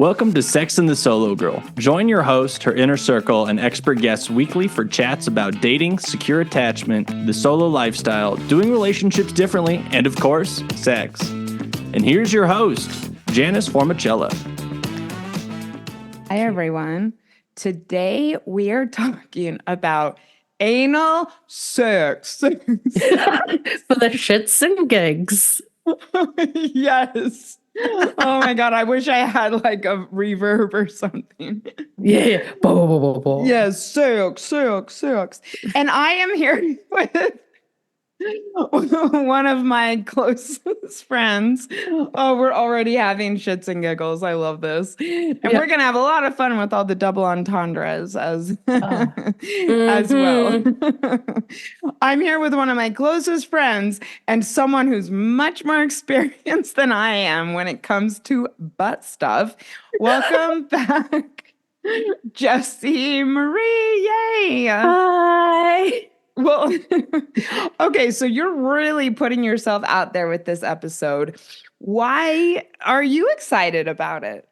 Welcome to Sex and the Solo Girl. Join your host, her inner circle, and expert guests weekly for chats about dating, secure attachment, the solo lifestyle, doing relationships differently, and of course, sex. And here's your host, Janice Formichella. Hi, everyone. Today we are talking about anal sex. For the shits and gigs. Yes. Oh my God. I wish I had like a reverb or something. Yeah. Bo, bo, bo, bo. Yes. Sex. And I am here with one of my closest friends. Oh, we're already having shits and giggles. I love this. And we're going to have a lot of fun with all the double entendres as well. I'm here with one of my closest friends and someone who's much more experienced than I am when it comes to butt stuff. Welcome back, Jessie Marie. Yay. Hi. Well, okay, so you're really putting yourself out there with this episode. Why are you excited about it?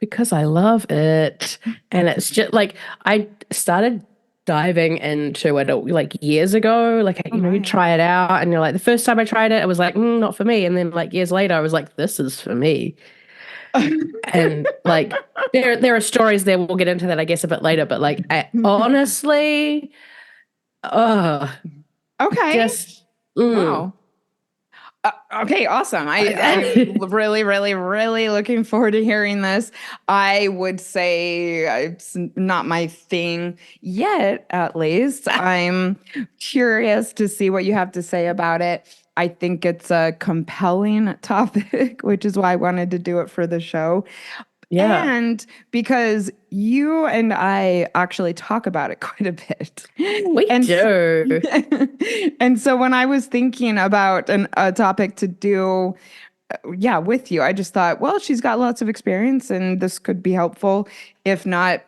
Because I love it. And it's just like, I started diving into it like years ago. Like, you try it out and you're like, the first time I tried it, I was like, not for me. And then like years later, I was like, this is for me. And like there are stories there, we'll get into that I guess a bit later, but like honestly okay, just wow. Okay, awesome. I'm really looking forward to hearing this. I would say it's not my thing yet, at least. I'm curious to see what you have to say about it. I think it's a compelling topic, which is why I wanted to do it for the show. Yeah. And because you and I actually talk about it quite a bit. We do. And so when I was thinking about a topic to do, with you, I just thought, well, she's got lots of experience and this could be helpful, if not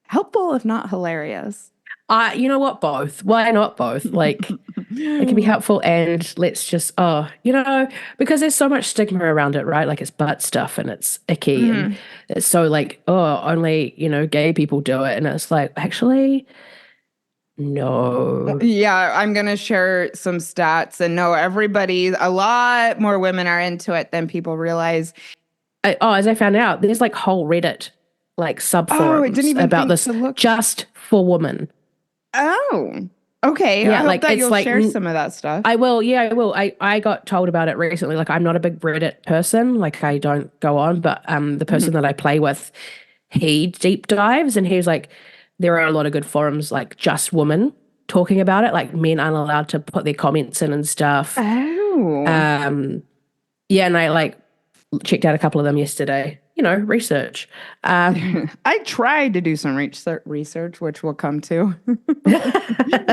hilarious. You know what? Both. Why not both? Like, it can be helpful and let's just, because there's so much stigma around it, right? Like, it's butt stuff and it's icky and it's so like, only, gay people do it. And it's like, actually, no. Yeah, I'm going to share some stats and a lot more women are into it than people realize. As I found out, there's like whole Reddit, like subforums about this just for women. Oh, okay. Yeah, I hope that you'll share some of that stuff. I will. Yeah, I will. I got told about it recently. Like, I'm not a big Reddit person. Like, I don't go on. But the person that I play with, he deep dives and he's like, there are a lot of good forums, like just women talking about it. Like, men aren't allowed to put their comments in and stuff. Oh. Yeah, and I like checked out a couple of them yesterday. Research. I tried to do some research, which we'll come to.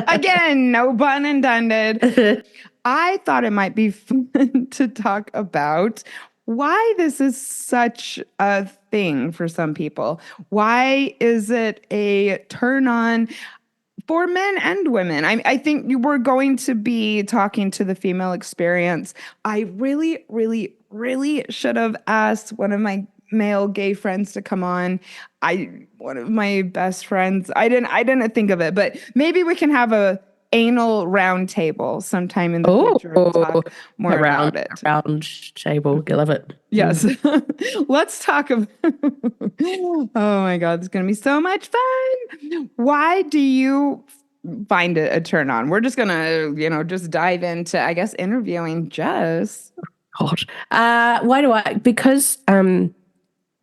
Again, no pun intended. I thought it might be fun to talk about why this is such a thing for some people. Why is it a turn on for men and women? I think we're going to be talking to the female experience. I really, really, really should have asked one of my male gay friends to come on. One of my best friends. I didn't think of it, but maybe we can have a anal round table sometime in the future and talk more about it. Round table. I love it. Yes. Let's talk about oh my God, it's gonna be so much fun. Why do you find it a turn on? We're just gonna, just dive into, I guess, interviewing Jess. God. Why do I? Because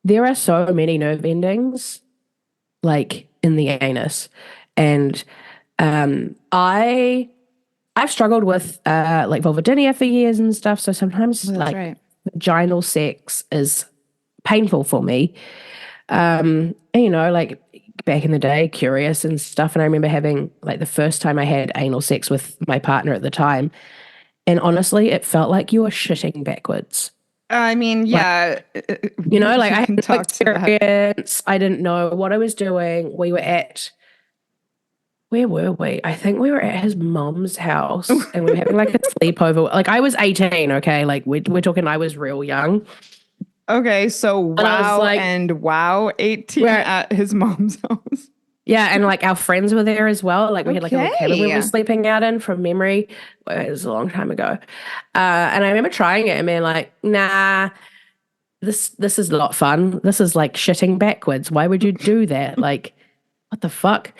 there are so many nerve endings, like in the anus, and I've struggled with like vulvodynia for years and stuff. So sometimes vaginal sex is painful for me. And, like back in the day, curious and stuff. And I remember having like the first time I had anal sex with my partner at the time, and honestly, it felt like you were shitting backwards. I mean, yeah. Like I had no experience. I didn't know what I was doing. Where were we? I think we were at his mom's house and we were having like a sleepover. Like, I was 18, okay? Like we're talking, I was real young. Okay, so And I was wow like, and wow 18 Where- at his mom's house. yeah, and like our friends were there as well. Like we had like a little cabin we Okay. were sleeping out in from memory. Well, it was a long time ago. And I remember trying it and being like, nah, this is not fun. This is like shitting backwards. Why would you do that? Like, what the fuck?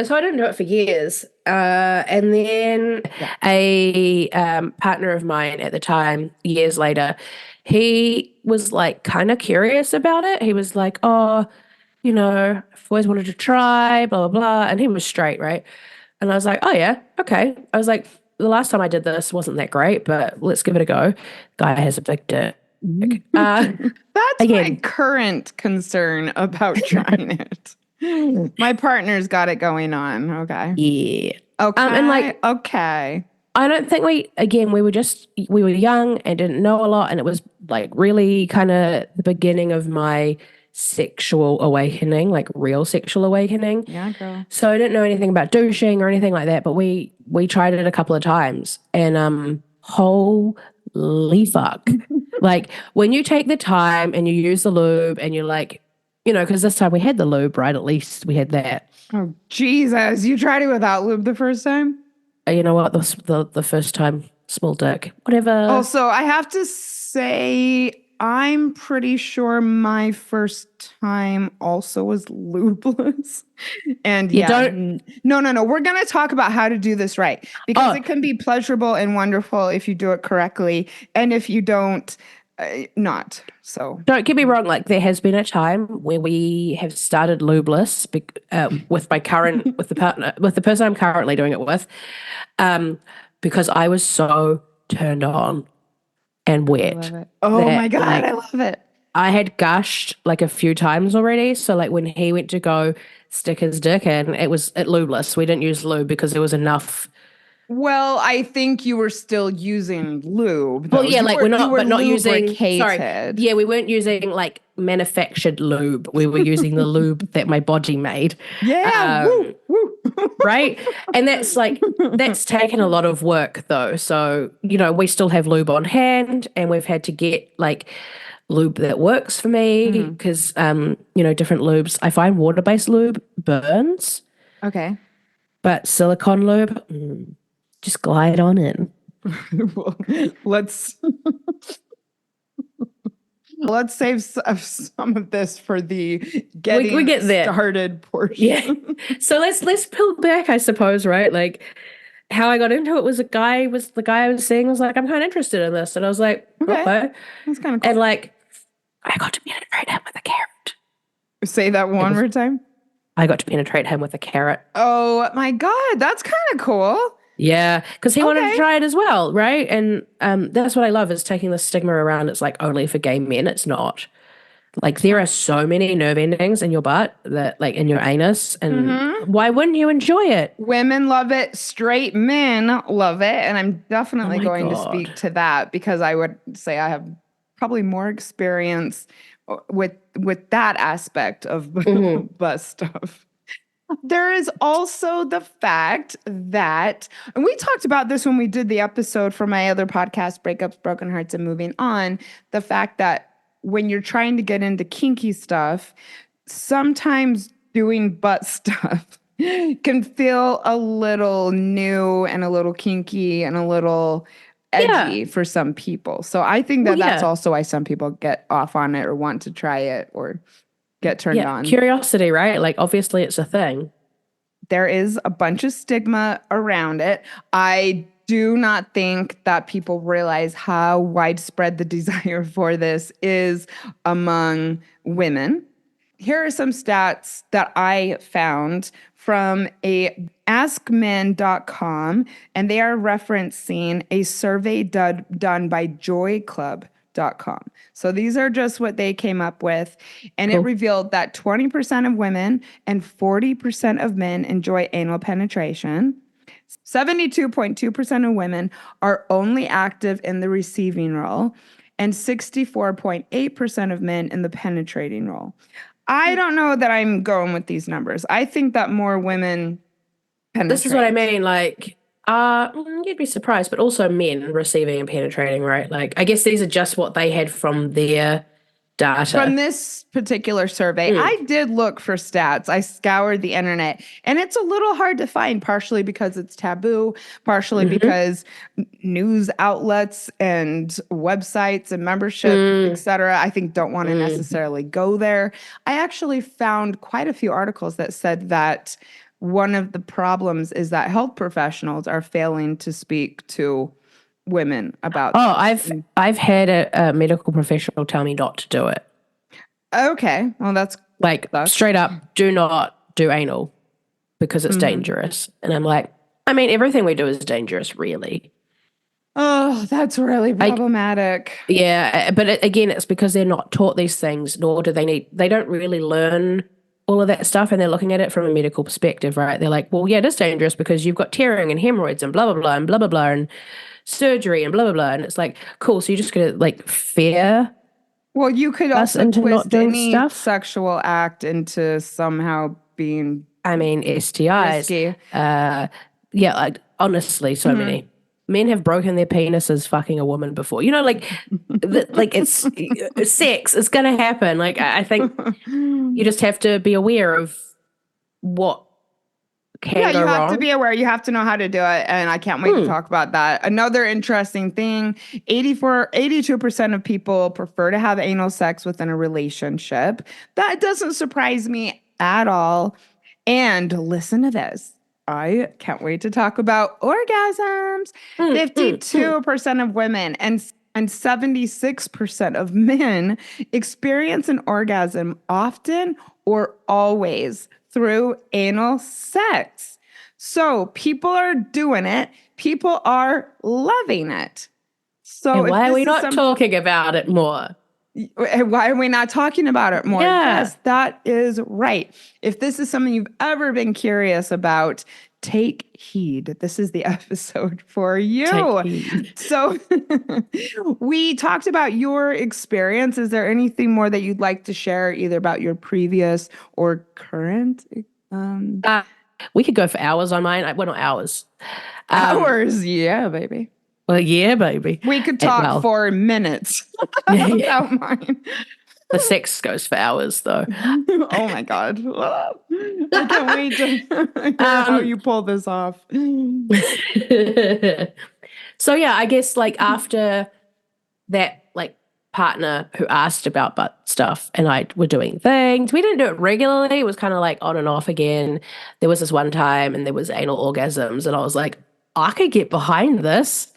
So I didn't do it for years. And then a partner of mine at the time, years later, he was like kind of curious about it. He was like, oh, you know, I've always wanted to try, blah, blah, blah. And he was straight, right? And I was like, oh, yeah, okay. I was like, the last time I did this wasn't that great, but let's give it a go. Guy has a big dick. That's my again. current concern about trying it. My partner's got it going on. Okay. Yeah. Okay. And like, okay. I don't think we were young and didn't know a lot. And it was like really kind of the beginning of my sexual awakening, like real sexual awakening. Yeah, girl. So I didn't know anything about douching or anything like that, but we tried it a couple of times and holy fuck. Like when you take the time and you use the lube and you're like, you know, because this time we had the lube, right? At least we had that. Oh, Jesus. You tried it without lube the first time? You know what? The first time, small dick, whatever. Also, I have to say, I'm pretty sure my first time also was lubeless. And You yeah, don't- no. We're going to talk about how to do this right because it can be pleasurable and wonderful if you do it correctly. And if you don't, not. So Don't get me wrong. Like there has been a time where we have started lubeless with the person I'm currently doing it with, because I was so turned on and I wet. love it. Oh my God, like, I love it. I had gushed like a few times already. So like when he went to go stick his dick in, it was at lubeless. We didn't use lube because there was enough. Well, I think you were still using lube. Well, yeah, like we're not using. Sorry, lubricated. yeah, we weren't using like manufactured lube. We were using the lube that my body made. Yeah, woo. Right, and that's taken a lot of work though. So you know, we still have lube on hand, and we've had to get like lube that works for me because you know, different lubes. I find water-based lube burns, Okay. but silicone lube. Just glide on in. Well, let's save some of this for the getting we get there. started portion. Yeah. So let's pull back, I suppose, right? Like how I got into it was the guy I was seeing was like, I'm kind of interested in this. And I was like, okay. That's kind of cool. And like I got to penetrate him with a carrot. Say that one more time. I got to penetrate him with a carrot. Oh my God, that's kind of cool. Yeah, because he wanted Okay. to try it as well, right? And that's what I love is taking the stigma around. It's like only for gay men. It's not. Like there are so many nerve endings in your butt that like in your anus, and why wouldn't you enjoy it? Women love it. Straight men love it. And I'm definitely my going to God. speak to that because I would say I have probably more experience with that aspect of butt stuff. There is also the fact that, and we talked about this when we did the episode for my other podcast, Breakups, Broken Hearts, and Moving On, the fact that when you're trying to get into kinky stuff, sometimes doing butt stuff can feel a little new and a little kinky and a little edgy for some people. So I think that that's also why some people get off on it or want to try it or get turned on. Curiosity, right? Like obviously it's a thing. There is a bunch of stigma around it. I do not think that people realize how widespread the desire for this is among women. Here are some stats that I found from a askmen.com, and they are referencing a survey done by joyclub.com. So these are just what they came up with. And it revealed that 20% of women and 40% of men enjoy anal penetration. 72.2% of women are only active in the receiving role, and 64.8% of men in the penetrating role. I don't know that I'm going with these numbers. I think that more women penetrate. This is what I mean. Like, you'd be surprised, but also men receiving and penetrating, right? Like, I guess these are just what they had from their data. From this particular survey, I did look for stats. I scoured the internet, and it's a little hard to find, partially because it's taboo, partially because news outlets and websites and membership, etc., I think don't want to necessarily go there. I actually found quite a few articles that said that one of the problems is that health professionals are failing to speak to women about I've had a medical professional tell me not to do it. Okay, well, that's straight up, do not do anal because it's dangerous. And I'm like, I mean, everything we do is dangerous, really. Oh, that's really problematic. But again, it's because they're not taught these things, nor do they don't really learn all of that stuff, and they're looking at it from a medical perspective, right? They're like, well, yeah, it is dangerous because you've got tearing and hemorrhoids and blah, blah, blah, and blah, blah, blah, and surgery and blah, blah, blah. And it's like, cool, so you're just going to fear. Well, you could also into twist not doing any stuff. sexual act into somehow being STIs. risky. Honestly, so many. Men have broken their penises fucking a woman before. It's sex. It's going to happen. I think you just have to be aware of what can go wrong. You have to be aware. You have to know how to do it. And I can't wait to talk about that. Another interesting thing, 82% of people prefer to have anal sex within a relationship. That doesn't surprise me at all. And listen to this. I can't wait to talk about orgasms. 52% of women and 76% of men experience an orgasm often or always through anal sex. So people are doing it. People are loving it. So and why are we not talking about it more? Why are we not talking about it more? Yeah. Yes, that is right. If this is something you've ever been curious about, take heed. This is the episode for you. So we talked about your experience. Is there anything more that you'd like to share, either about your previous or current? We could go for hours on mine. Well, not hours. Hours, yeah, baby. Well, yeah, baby. We could talk for minutes about mine. The sex goes for hours, though. Oh, my God. I can't wait to hear how you pull this off. So, yeah, I guess, after that, partner who asked about butt stuff and I were doing things, we didn't do it regularly. It was kind of on and off again. There was this one time and there was anal orgasms and I was like, I could get behind this.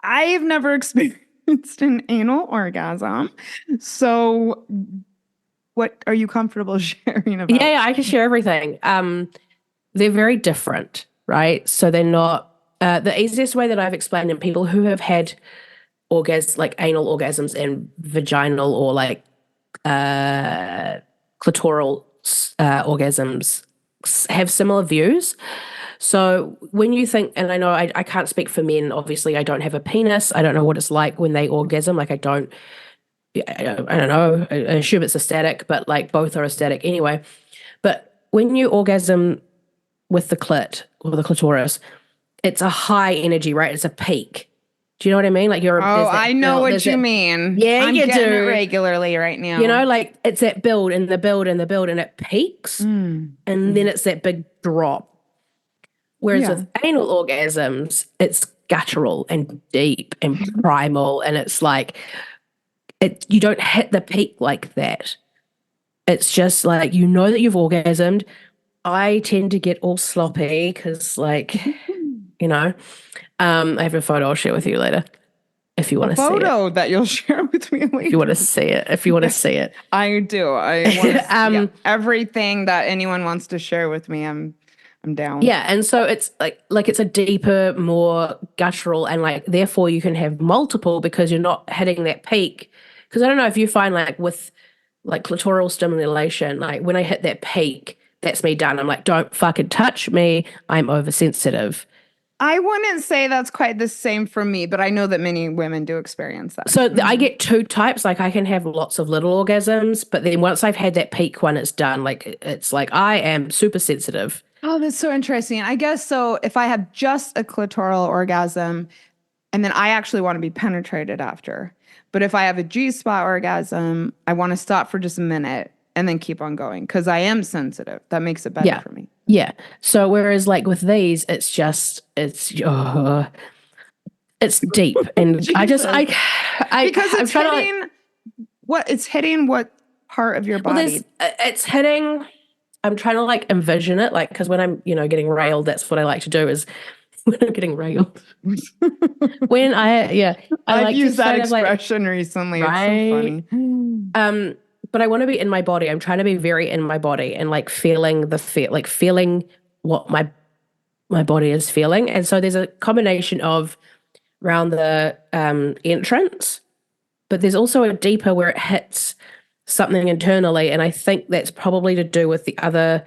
I've never experienced an anal orgasm. So what are you comfortable sharing about? Yeah, I can share everything. They're very different, right? So they're not, the easiest way that I've explained in people who have had anal orgasms and vaginal or clitoral orgasms have similar views. So when you think, and I know I can't speak for men, obviously I don't have a penis. I don't know what it's like when they orgasm. I don't know. I assume it's ecstatic, but both are ecstatic anyway. But when you orgasm with the clit or the clitoris, it's a high energy, right? It's a peak. Do you know what I mean? I know what you mean. Yeah, I'm you getting do. it regularly right now. It's that build and the build and the build and it peaks and then it's that big drop. Whereas with anal orgasms, it's guttural and deep and primal, and it's you don't hit the peak like that. It's just that you've orgasmed. I tend to get all sloppy because I have a photo I'll share with you later if you want to see it. A photo that you'll share with me later. If you want to see it. I do. I want to everything that anyone wants to share with me, I'm down. Yeah, and so it's it's a deeper, more guttural, and therefore you can have multiple because you're not hitting that peak. Because I don't know if you find with clitoral stimulation, when I hit that peak, that's me done. I'm don't fucking touch me. I'm oversensitive. I wouldn't say that's quite the same for me, but I know that many women do experience that. So I get two types. I can have lots of little orgasms, but then once I've had that peak one, it's done. It's I am super sensitive. Oh, that's so interesting. I guess so. If I have just a clitoral orgasm and then I actually want to be penetrated after, But if I have a G-spot orgasm, I want to stop for just a minute and then keep on going because I am sensitive. That makes it better for me. Yeah. So whereas like with these, it's deep, and Jesus. because it's hitting it's hitting what part of your body? It's hitting. I'm trying to like envision it, like because when I'm getting railed, that's what I like to do is when I'm getting railed. I've like used that expression recently. Right? It's so funny. But I want to be in my body. I'm trying to be very in my body and like feeling feeling what my body is feeling. And so there's a combination of around the entrance, but there's also a deeper where it hits something internally. And I think that's probably to do with the other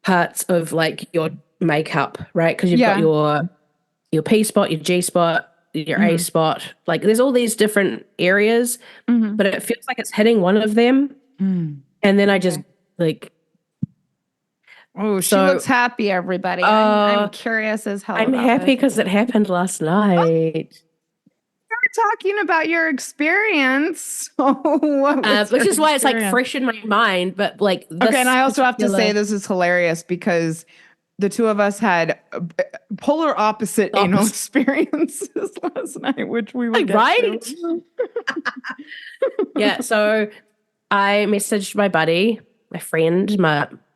parts of like your makeup, right? Because you've got your P spot, your G spot, your A spot. Like there's all these different areas, but it feels like it's hitting one of them. And then I just like. Oh, she looks happy, everybody. I'm curious as hell. I'm happy because it happened last night. You're talking about your experience. Which is why it's like fresh in my mind. But like, okay, and I also have to say this is hilarious because the two of us had polar opposite anal experiences last night, which we would right. Yeah, so I messaged my buddy, my friend,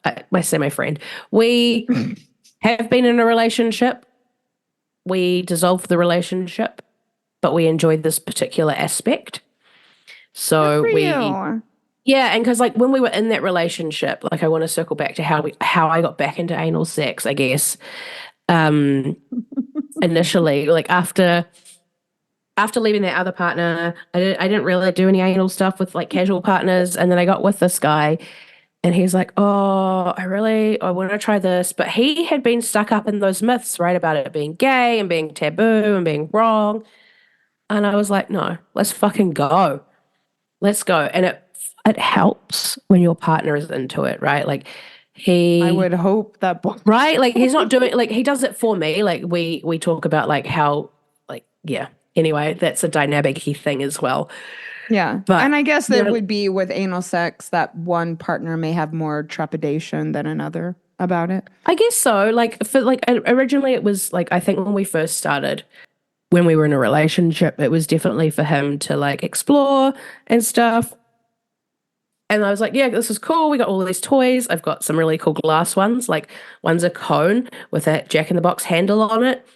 I say my friend. We have been in a relationship. We dissolved the relationship, but we enjoyed this particular aspect. So and because like when we were in that relationship, like I want to circle back to how I got back into anal sex, I guess. Initially, like after leaving that other partner, I didn't really do any anal stuff with like casual partners, and then I got with this guy. And he's like, oh, I want to try this. But he had been stuck up in those myths, right, about it being gay and being taboo and being wrong. And I was like, no, let's fucking go. Let's go. And it helps when your partner is into it, right? Like I would hope that. Right? Like he's not doing, like he does it for me. Like we talk about like how, like, yeah. Anyway, that's a dynamic-y thing as well. Yeah. And I guess that would be with anal sex that one partner may have more trepidation than another about it. I guess so. Like originally it was like, I think when we first started, when we were in a relationship, it was definitely for him to like explore and stuff. And I was like, yeah, this is cool. We got all these toys. I've got some really cool glass ones. Like one's a cone with a Jack-in-the-Box handle on it.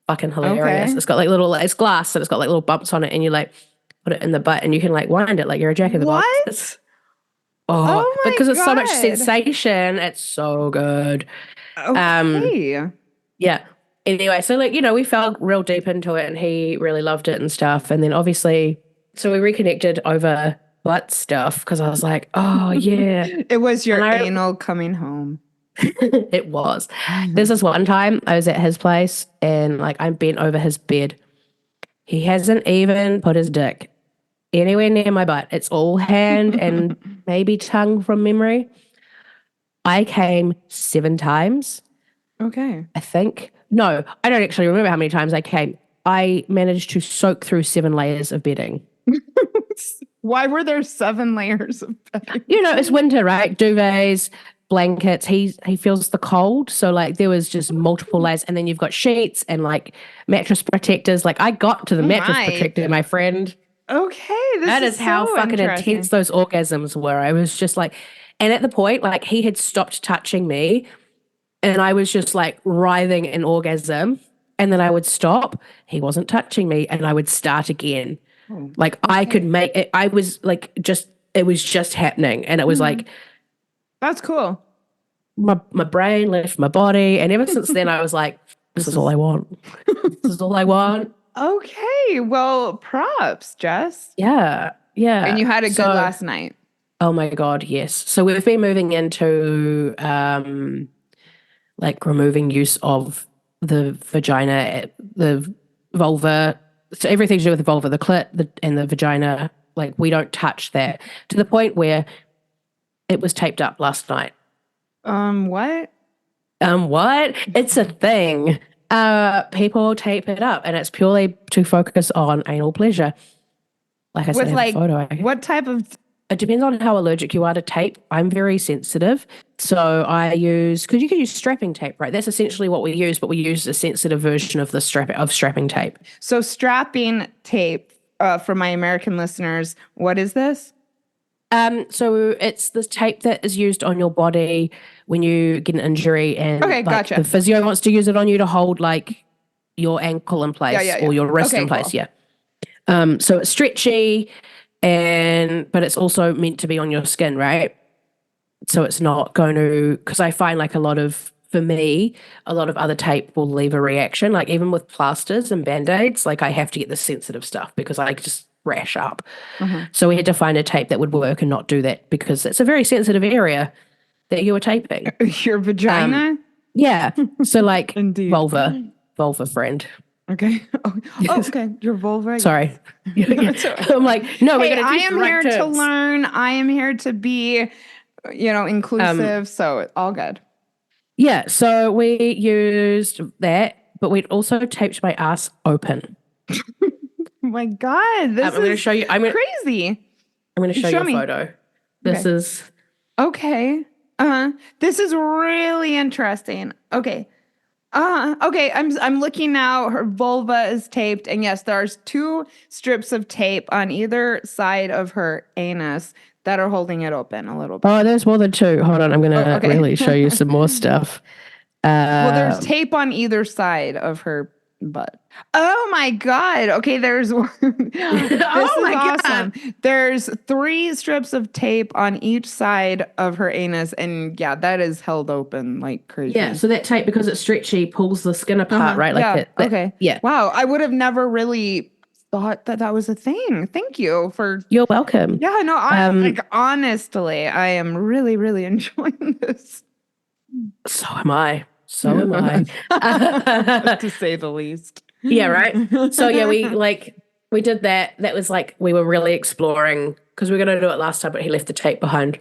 Fucking hilarious. Okay. It's got like it's glass, so it's got like little bumps on it, and you like put it in the butt and you can like wind it like you're a Jack-in-the-Box. What? Because it's so much sensation. It's so good. Okay. Yeah. Anyway, so like, we fell real deep into it and he really loved it and stuff. And then obviously, so we reconnected over butt stuff because I was like, oh yeah. It was your anal coming home. It was. There's this one time I was at his place and like I'm bent over his bed. He hasn't even put his dick anywhere near my butt. It's all hand and maybe tongue from memory. I came 7 times. Okay. I think. No, I don't actually remember how many times I came. I managed to soak through 7 layers of bedding. Why were there 7 layers of bedding? It's winter, right? Duvets, blankets. He feels the cold. So like there was just multiple layers. And then you've got sheets and like mattress protectors. Like I got to the mattress protector, my friend. Okay. That is how fucking intense those orgasms were. I was just like, and at the point, like he had stopped touching me and I was just like writhing in orgasm. And then I would stop. He wasn't touching me and I would start again. Oh, like okay. I could make it. I was like, it was just happening. And it was like, that's cool. My brain left my body. And ever since then I was like, this is all I want. This is all I want. Okay. Well, props, Jess. Yeah. Yeah. And you had a good last night. Oh my God. Yes. So we've been moving into, like removing use of the vagina, the vulva, so everything to do with the vulva, the clit, and the vagina, like we don't touch that to the point where it was taped up last night. What? What? It's a thing. People tape it up and it's purely to focus on anal pleasure. Like I said, With I have like, a photo. what type of? It depends on how allergic you are to tape. I'm very sensitive. So I use, because you can use strapping tape, right? That's essentially what we use, but we use a sensitive version of the strapping tape. So strapping tape, for my American listeners, what is this? So it's the tape that is used on your body when you get an injury and Okay, gotcha. the physio wants to use it on you to hold like your ankle in place Yeah. or your wrist Okay, in place. cool. Yeah. So it's stretchy but it's also meant to be on your skin, right? So it's not going to, because I find like for me, a lot of other tape will leave a reaction. Like even with plasters and Band-Aids, like I have to get the sensitive stuff because I just rash up. So we had to find a tape that would work and not do that because it's a very sensitive area that you were taping. Your vagina? Yeah. So like Indeed. vulva friend. Okay. Oh, okay. Your vulva. Sorry. It's all right. I'm like, no, we're Hey, going to I teach am the right here to terms. learn. I am here to be, inclusive. So all good. Yeah. So we used that, but we'd also taped my ass open. Oh my God, this I'm going to show you. crazy. I'm going to show you a me. photo. This Okay. is. Okay. This is really interesting. Okay. Okay. I'm looking now. Her vulva is taped, and yes, there's 2 strips of tape on either side of her anus that are holding it open a little bit. Oh, there's more than 2. Hold on. I'm going to okay. really show you some more stuff. Well, there's tape on either side of her butt. Oh my God. Okay, there's this is awesome. There's 3 strips of tape on each side of her anus, and yeah, that is held open like crazy. Yeah, so that tape, because it's stretchy, pulls the skin apart, right? Like okay. Yeah. Wow, I would have never really thought that was a thing. Thank you for. You're welcome. Yeah, no, honestly, I am really, really enjoying this. So am I. To say the least. Yeah, right. So yeah, we did that. That was like we were really exploring because we were going to do it last time, but he left the tape behind.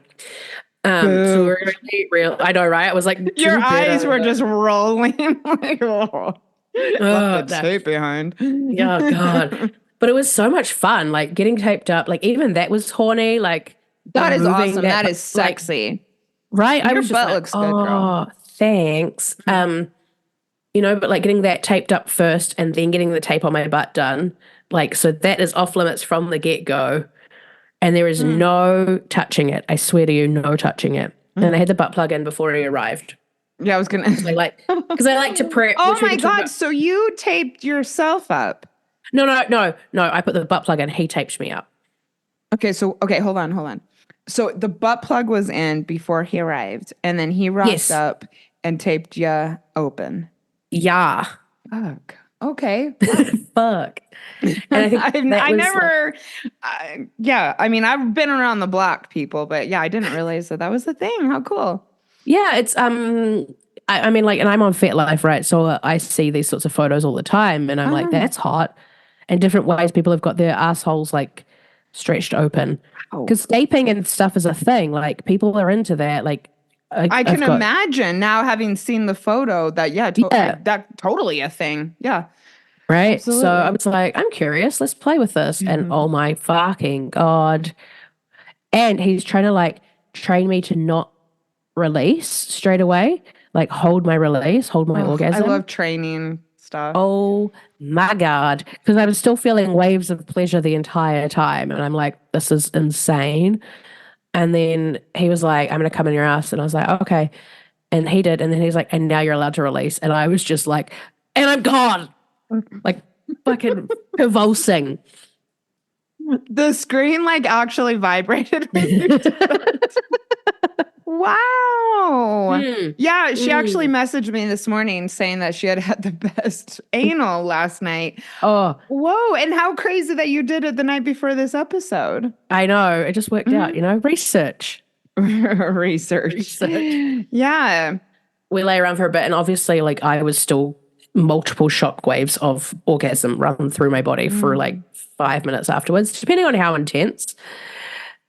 So we were really real. I know, right? I was like, your eyes were just rolling. Like, left the tape behind. Oh God! But it was so much fun. Like getting taped up. Like even that was horny. Like that is awesome. That is sexy. Right? Your butt looks good, girl. Thanks. But like getting that taped up first and then getting the tape on my butt done, like, so that is off limits from the get-go. And there is no touching it. I swear to you, no touching it. And I had the butt plug in before he arrived. Yeah, I was going to. Because I like to prep. Oh my God. So you taped yourself up? No. I put the butt plug in. He taped me up. Okay. Hold on. So the butt plug was in before he arrived, and then he rocked up and taped you open. Yeah. Fuck. Okay. Fuck. And I think I've been around the block, people, but yeah, I didn't realize that was the thing. How cool. Yeah, it's and I'm on FetLife, right? So I see these sorts of photos all the time, and I'm like, that's hot. And different ways people have got their assholes like stretched open. Because gaping and stuff is a thing. Like people are into that. Like I can imagine now, having seen the photo, that that's totally a thing. Yeah. Right. Absolutely. So I was like, I'm curious. Let's play with this. And oh my fucking God. And he's trying to like train me to not release straight away. Like hold my orgasm. I love training stuff. Oh my God. Because I was still feeling waves of pleasure the entire time. And I'm like, this is insane. And then he was like, I'm going to come in your ass. And I was like, okay. And he did. And then he's like, and now you're allowed to release. And I was just like, and I'm gone. Like fucking convulsing. The screen like actually vibrated. Wow. Yeah, she actually messaged me this morning saying that she had the best anal last night. Oh. Whoa. And how crazy that you did it the night before this episode. I know. It just worked out, research. Research. Yeah. We lay around for a bit, and obviously like I was still multiple shock waves of orgasm run through my body for like 5 minutes afterwards, depending on how intense.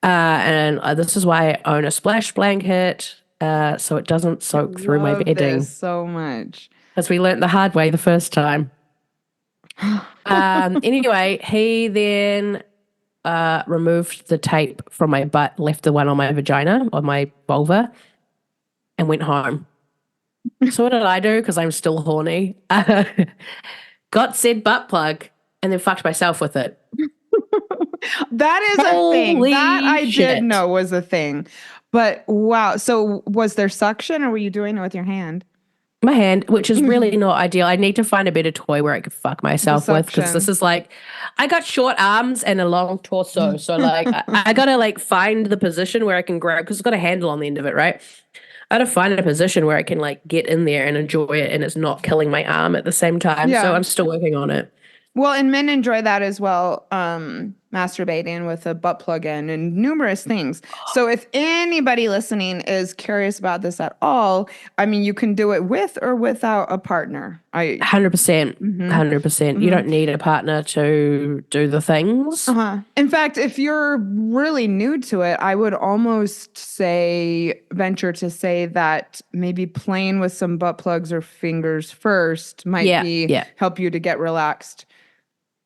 And this is why I own a splash blanket, so it doesn't soak through my bedding. So much. As we learnt the hard way the first time. Anyway, he then removed the tape from my butt, left the one on my vagina, on my vulva, and went home. So what did I do? Because I'm still horny. Got said butt plug and then fucked myself with it. That is a thing. Holy That I shit. did know was a thing. But wow. So was there suction or were you doing it with your hand? My hand, which is really not ideal. I need to find a better toy where I could fuck myself with, because this is like, I got short arms and a long torso. So like, I gotta like find the position where I can grab, because it's got a handle on the end of it, right? I gotta find a position where I can like get in there and enjoy it and it's not killing my arm at the same time. Yeah. So I'm still working on it. Well, and men enjoy that as well, masturbating with a butt plug in and numerous things. So if anybody listening is curious about this at all, I mean, you can do it with or without a partner. 100%. 100%. You don't need a partner to do the things. In fact, if you're really new to it, I would almost venture to say that maybe playing with some butt plugs or fingers first might help you to get relaxed.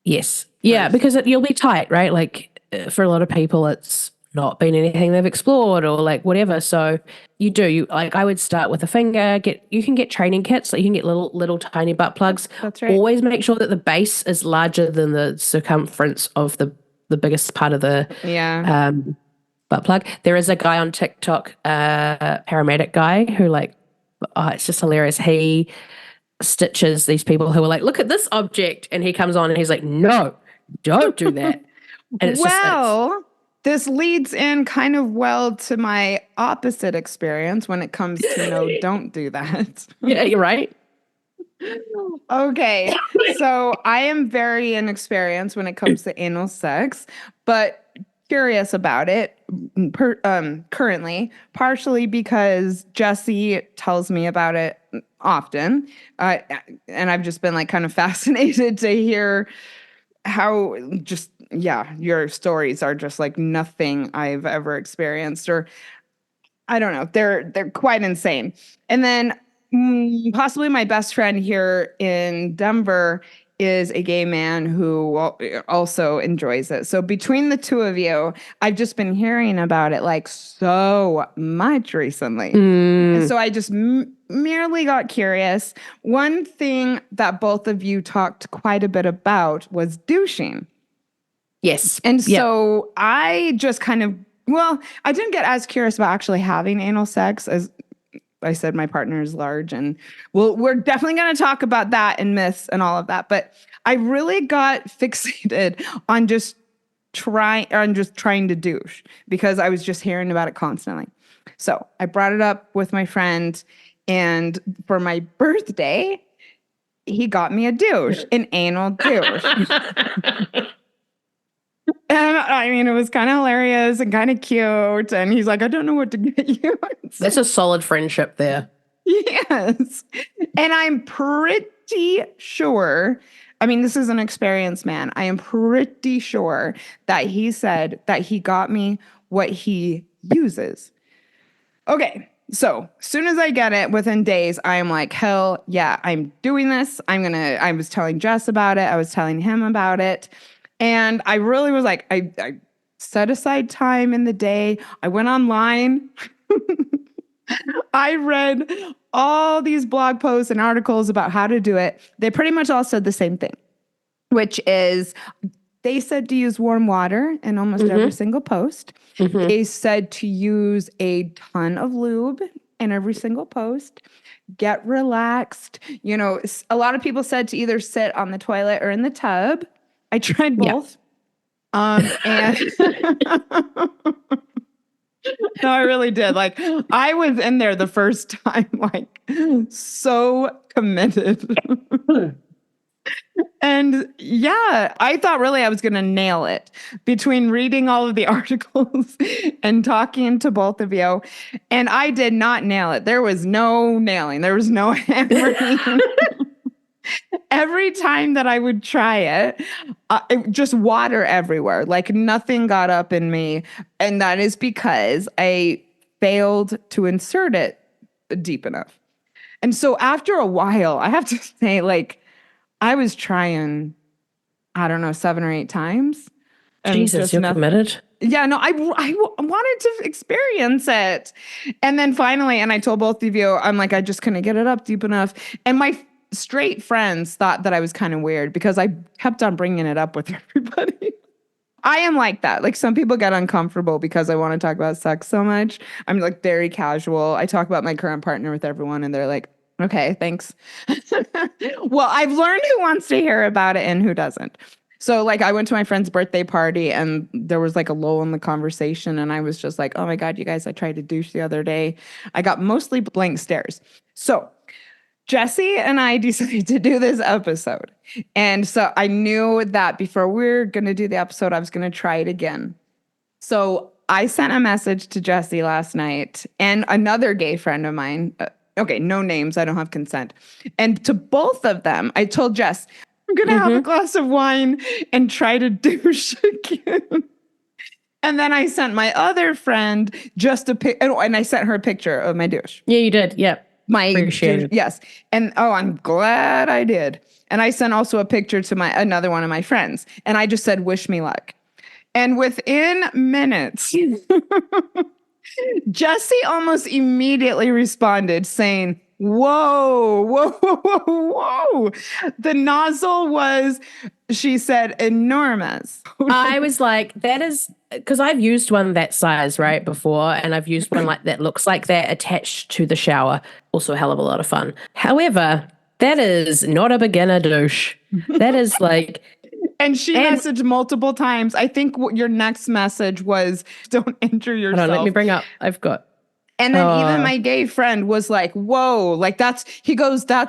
Yes. Yeah, because you'll be tight, right? Like for a lot of people, it's not been anything they've explored or like whatever. So you like, I would start with a finger. You can get training kits. Like you can get little tiny butt plugs. That's right. Always make sure that the base is larger than the circumference of the biggest part of the butt plug. There is a guy on TikTok, paramedic guy, who like, it's just hilarious. He stitches these people who are like, look at this object, and he comes on and he's like, no, don't do that. And it's this leads in kind of well to my opposite experience when it comes to no, don't do that. Yeah, you're right. Okay, so I am very inexperienced when it comes to anal sex, but curious about it currently, partially because Jessie tells me about it often, and I've just been like kind of fascinated to hear how your stories are just like nothing I've ever experienced, or I don't know, they're quite insane. And then possibly my best friend here in Denver is a gay man who also enjoys it. So between the two of you, I've just been hearing about it like so much recently. And so I just merely got curious. One thing that both of you talked quite a bit about was douching. Yes. And so I just kind of, I didn't get as curious about actually having anal sex as I said, my partner is large, and we're definitely going to talk about that and myths and all of that. But I really got fixated on just trying to douche because I was just hearing about it constantly. So I brought it up with my friend, and for my birthday, he got me a douche, an anal douche. And I mean, it was kind of hilarious and kind of cute. And he's like, I don't know what to get you. That's a solid friendship there. Yes. And I'm pretty sure, I mean, this is an experienced man. I am pretty sure that he said that he got me what he uses. Okay. So as soon as I get it, within days, I am like, hell yeah, I'm doing this. I was telling Jess about it. I was telling him about it. And I really was like, I set aside time in the day. I went online. I read all these blog posts and articles about how to do it. They pretty much all said the same thing, which is they said to use warm water in almost every single post. They said to use a ton of lube in every single post. Get relaxed. You know, a lot of people said to either sit on the toilet or in the tub. I tried both. And no, I really did. Like, I was in there the first time, like, so committed. And yeah, I thought really I was going to nail it between reading all of the articles and talking to both of you. And I did not nail it. There was no nailing. There was no hammering. Every time that I would try it just water everywhere. Like nothing got up in me. And that is because I failed to insert it deep enough. And so after a while, I have to say, like, I was trying, I don't know, 7 or 8 times. And Jesus, you're committed. Yeah, no, I wanted to experience it. And then finally, and I told both of you, I'm like, I just couldn't get it up deep enough. And my straight friends thought that I was kind of weird because I kept on bringing it up with everybody. I am like that. Like some people get uncomfortable because I want to talk about sex so much. I'm like very casual. I talk about my current partner with everyone and they're like, okay, thanks. Well, I've learned who wants to hear about it and who doesn't. So like I went to my friend's birthday party and there was like a lull in the conversation and I was just like, oh my God, you guys, I tried to douche the other day. I got mostly blank stares. So Jessie and I decided to do this episode. And so I knew that before we were going to do the episode, I was going to try it again. So I sent a message to Jessie last night and another gay friend of mine. Okay, no names. I don't have consent. And to both of them, I told Jess, I'm going to have a glass of wine and try to douche again. And then I sent my other friend just a pic, and I sent her a picture of my douche. Yeah, you did. Yeah. Appreciate it. Yes. And I'm glad I did. And I sent also a picture to another one of my friends. And I just said, wish me luck. And within minutes, Jessie almost immediately responded saying, whoa, whoa, whoa, whoa, whoa. The nozzle was, she said, enormous. I was like, that is, because I've used one that size, right, before, and I've used one like that looks like that attached to the shower. Also a hell of a lot of fun. However, that is not a beginner douche. That is like... And she messaged multiple times. I think your next message was, don't injure yourself. Hold on, let me bring up, I've got... And then even my gay friend was like, whoa, like that's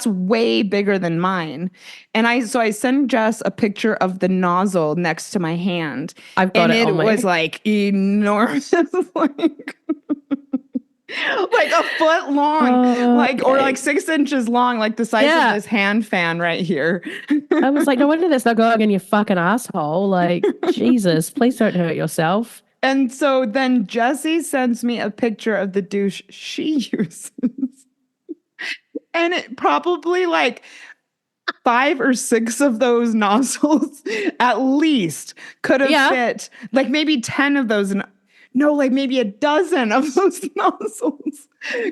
way bigger than mine. And I sent Jess a picture of the nozzle next to my hand. I've got it. And it was like enormous, like a foot long, or like 6 inches long, like the size of this hand fan right here. I was like, no wonder that's not going in your fucking asshole. Like, Jesus, please don't hurt yourself. And so then Jessie sends me a picture of the douche she uses. And it probably like 5 or 6 of those nozzles at least could have fit, like maybe 10 of those. No, like maybe a dozen of those nozzles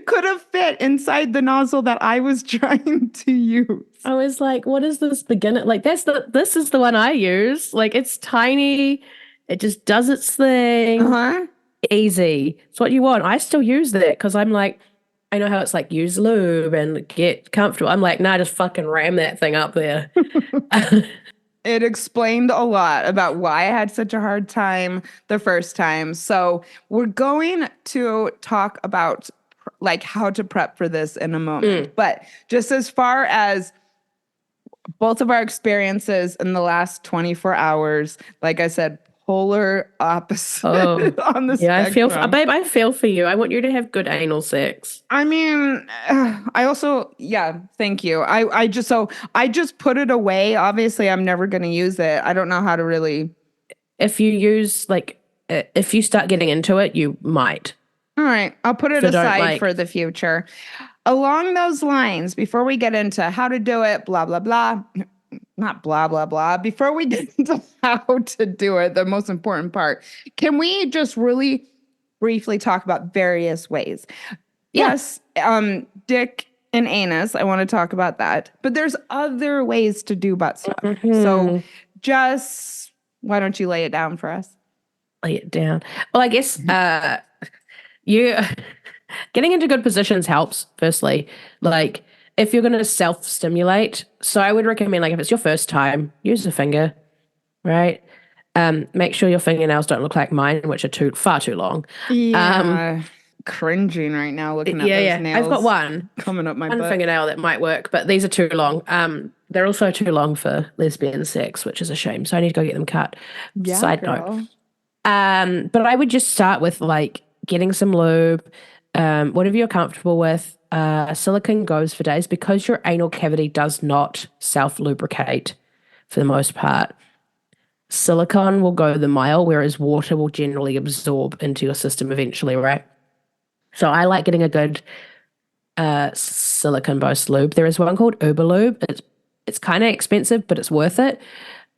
could have fit inside the nozzle that I was trying to use. I was like, what is this beginner? Like, this is the one I use. Like, it's tiny. It just does its thing. Easy. It's what you want. I still use that because I'm like, I know how it's like use lube and get comfortable. I'm like, nah, just fucking ram that thing up there. It explained a lot about why I had such a hard time the first time. So we're going to talk about like how to prep for this in a moment. But just as far as both of our experiences in the last 24 hours, like I said, polar opposite on the spectrum. Babe, I feel for you. I want you to have good anal sex. I mean, I also, thank you. I just put it away. Obviously, I'm never going to use it. I don't know how to really. If you use, like, if you start getting into it, you might. All right. I'll put it aside for the future. Along those lines, before we get into how to do it, blah, blah, blah. Not blah, blah, blah. Before we get into how to do it, the most important part, can we just really briefly talk about various ways? Yes, dick and anus. I want to talk about that. But there's other ways to do butt stuff. So just, why don't you lay it down for us? Lay it down. Well, I guess you getting into good positions helps, firstly. Like, if you're going to self-stimulate, so I would recommend, like, if it's your first time, use a finger, right? Make sure your fingernails don't look like mine, which are far too long. Yeah, cringing right now looking at those nails. I've got one coming up my butt. One fingernail that might work, but these are too long. They're also too long for lesbian sex, which is a shame. So I need to go get them cut. Yeah, Side note. But I would just start with like getting some lube, whatever you're comfortable with. Silicone goes for days because your anal cavity does not self-lubricate for the most part. Silicone will go the mile, whereas water will generally absorb into your system eventually, right? So I like getting a good silicone-based lube. There is one called Uber Lube. It's kind of expensive, but it's worth it.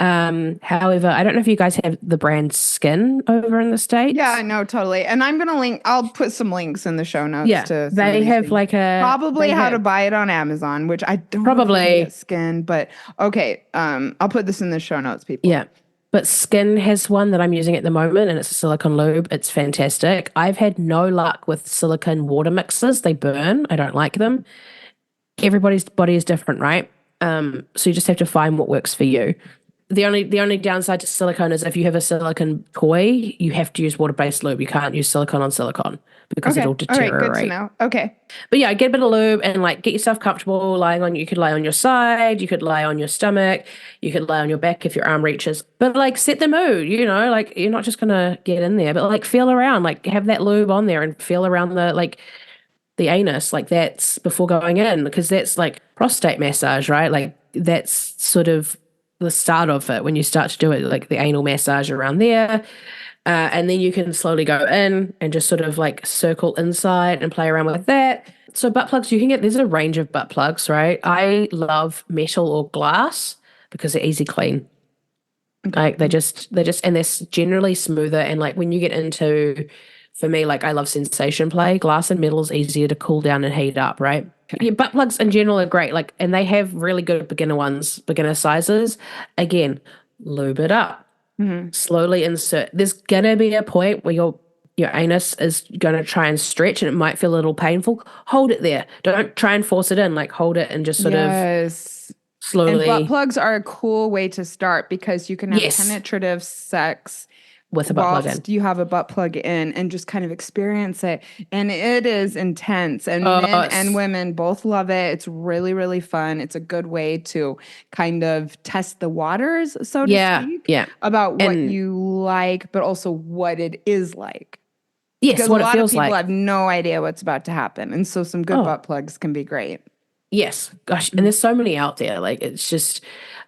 However, I don't know if you guys have the brand Skin over in the States. Yeah, I know, totally. And I'm gonna I'll put some links in the show notes Yeah, to some they of these have things. like a Probably they how to have- buy it on Amazon, which I don't know if you Probably. can get Skin, but okay. I'll put this in the show notes, people. Yeah. But Skin has one that I'm using at the moment, and it's a silicone lube. It's fantastic. I've had no luck with silicone water mixers. They burn. I don't like them. Everybody's body is different, right? So you just have to find what works for you. The only downside to silicone is if you have a silicone toy, you have to use water-based lube. You can't use silicone on silicone because Okay. it'll All deteriorate. right, good to know. Okay. But yeah, get a bit of lube and like get yourself comfortable lying on. You could lie on your side, you could lie on your stomach, you could lie on your back if your arm reaches. But like set the mood, like you're not just gonna get in there, but like feel around, like have that lube on there and feel around the anus, like that's before going in, because that's like prostate massage, right? Like that's sort of the start of it when you start to do it, like the anal massage around there. And then you can slowly go in and just sort of like circle inside and play around with that. So butt plugs, there's a range of butt plugs, right? I love metal or glass because they're easy clean. Like they're just, and they're generally smoother. And like when you get into, for me, like I love sensation play, glass and metal is easier to cool down and heat up, right? Yeah, butt plugs in general are great. Like, and they have really good beginner sizes. Again, lube it up. Slowly insert. There's gonna be a point where your anus is gonna try and stretch and it might feel a little painful. Hold it there. Don't try and force it in. Like hold it and just sort of slowly. And butt plugs are a cool way to start because you can have penetrative sex with a butt plug in. You have a butt plug in and just kind of experience it. And it is intense. And men and women both love it. It's really, really fun. It's a good way to kind of test the waters, so to speak. Yeah. About what you like, but also what it is like. Yes, because what a it lot feels of people like. have no idea what's about to happen. And so some good butt plugs can be great. Yes, gosh, and there's so many out there. Like it's just,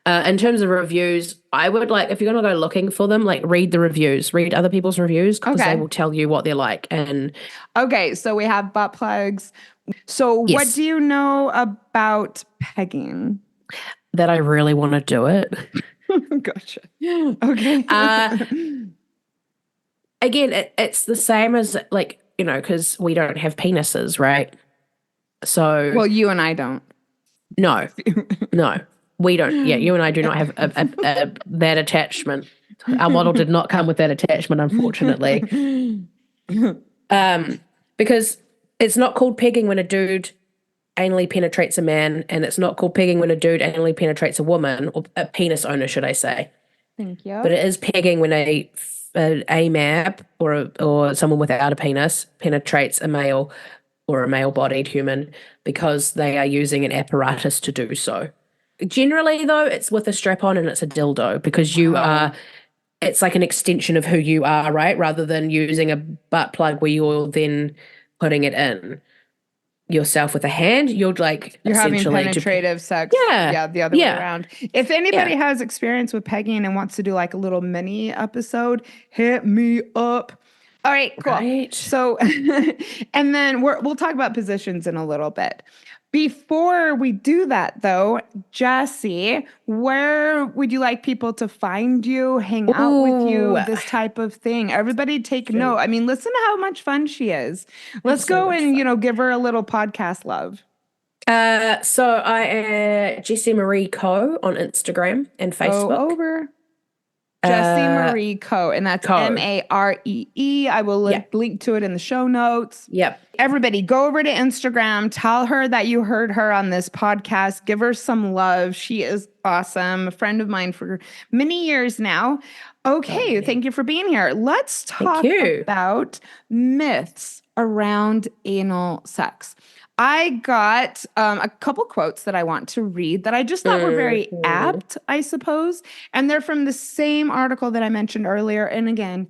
in terms of reviews, I would like if you're gonna go looking for them, like read the reviews, read other people's reviews because they will tell you what they're like. And okay, so we have butt plugs. So what do you know about pegging? That I really want to do it. Gotcha. Okay. Again, it's the same as like because we don't have penises, right? So well, you and I don't. No, we don't. Yeah, you and I do not have that attachment. Our model did not come with that attachment, unfortunately. Because it's not called pegging when a dude anally penetrates a man, and it's not called pegging when a dude anally penetrates a woman, or a penis owner, should I say? Thank you. But it is pegging when a map or someone without a penis penetrates a male or a male-bodied human because they are using an apparatus to do so. Generally, though, it's with a strap-on and it's a dildo because it's like an extension of who you are, right? Rather than using a butt plug where you're then putting it in yourself with a hand, you're having penetrative sex. Yeah, the other way around. If anybody has experience with pegging and wants to do like a little mini episode, hit me up. All right, cool. Right. So, and then we'll talk about positions in a little bit. Before we do that, though, Jessie, where would you like people to find you, hang out with you, this type of thing? Everybody take note. I mean, listen to how much fun she is. Let's go and, give her a little podcast love. So I am Jessie Marie Co on Instagram and Facebook. Go over. Jessie Marie Co. And that's Maree. I will link to it in the show notes. Yep. Everybody go over to Instagram. Tell her that you heard her on this podcast. Give her some love. She is awesome. A friend of mine for many years now. Okay. Thank you for being here. Let's talk about myths around anal sex. I got a couple quotes that I want to read that I just thought were very apt, I suppose. And they're from the same article that I mentioned earlier. And again,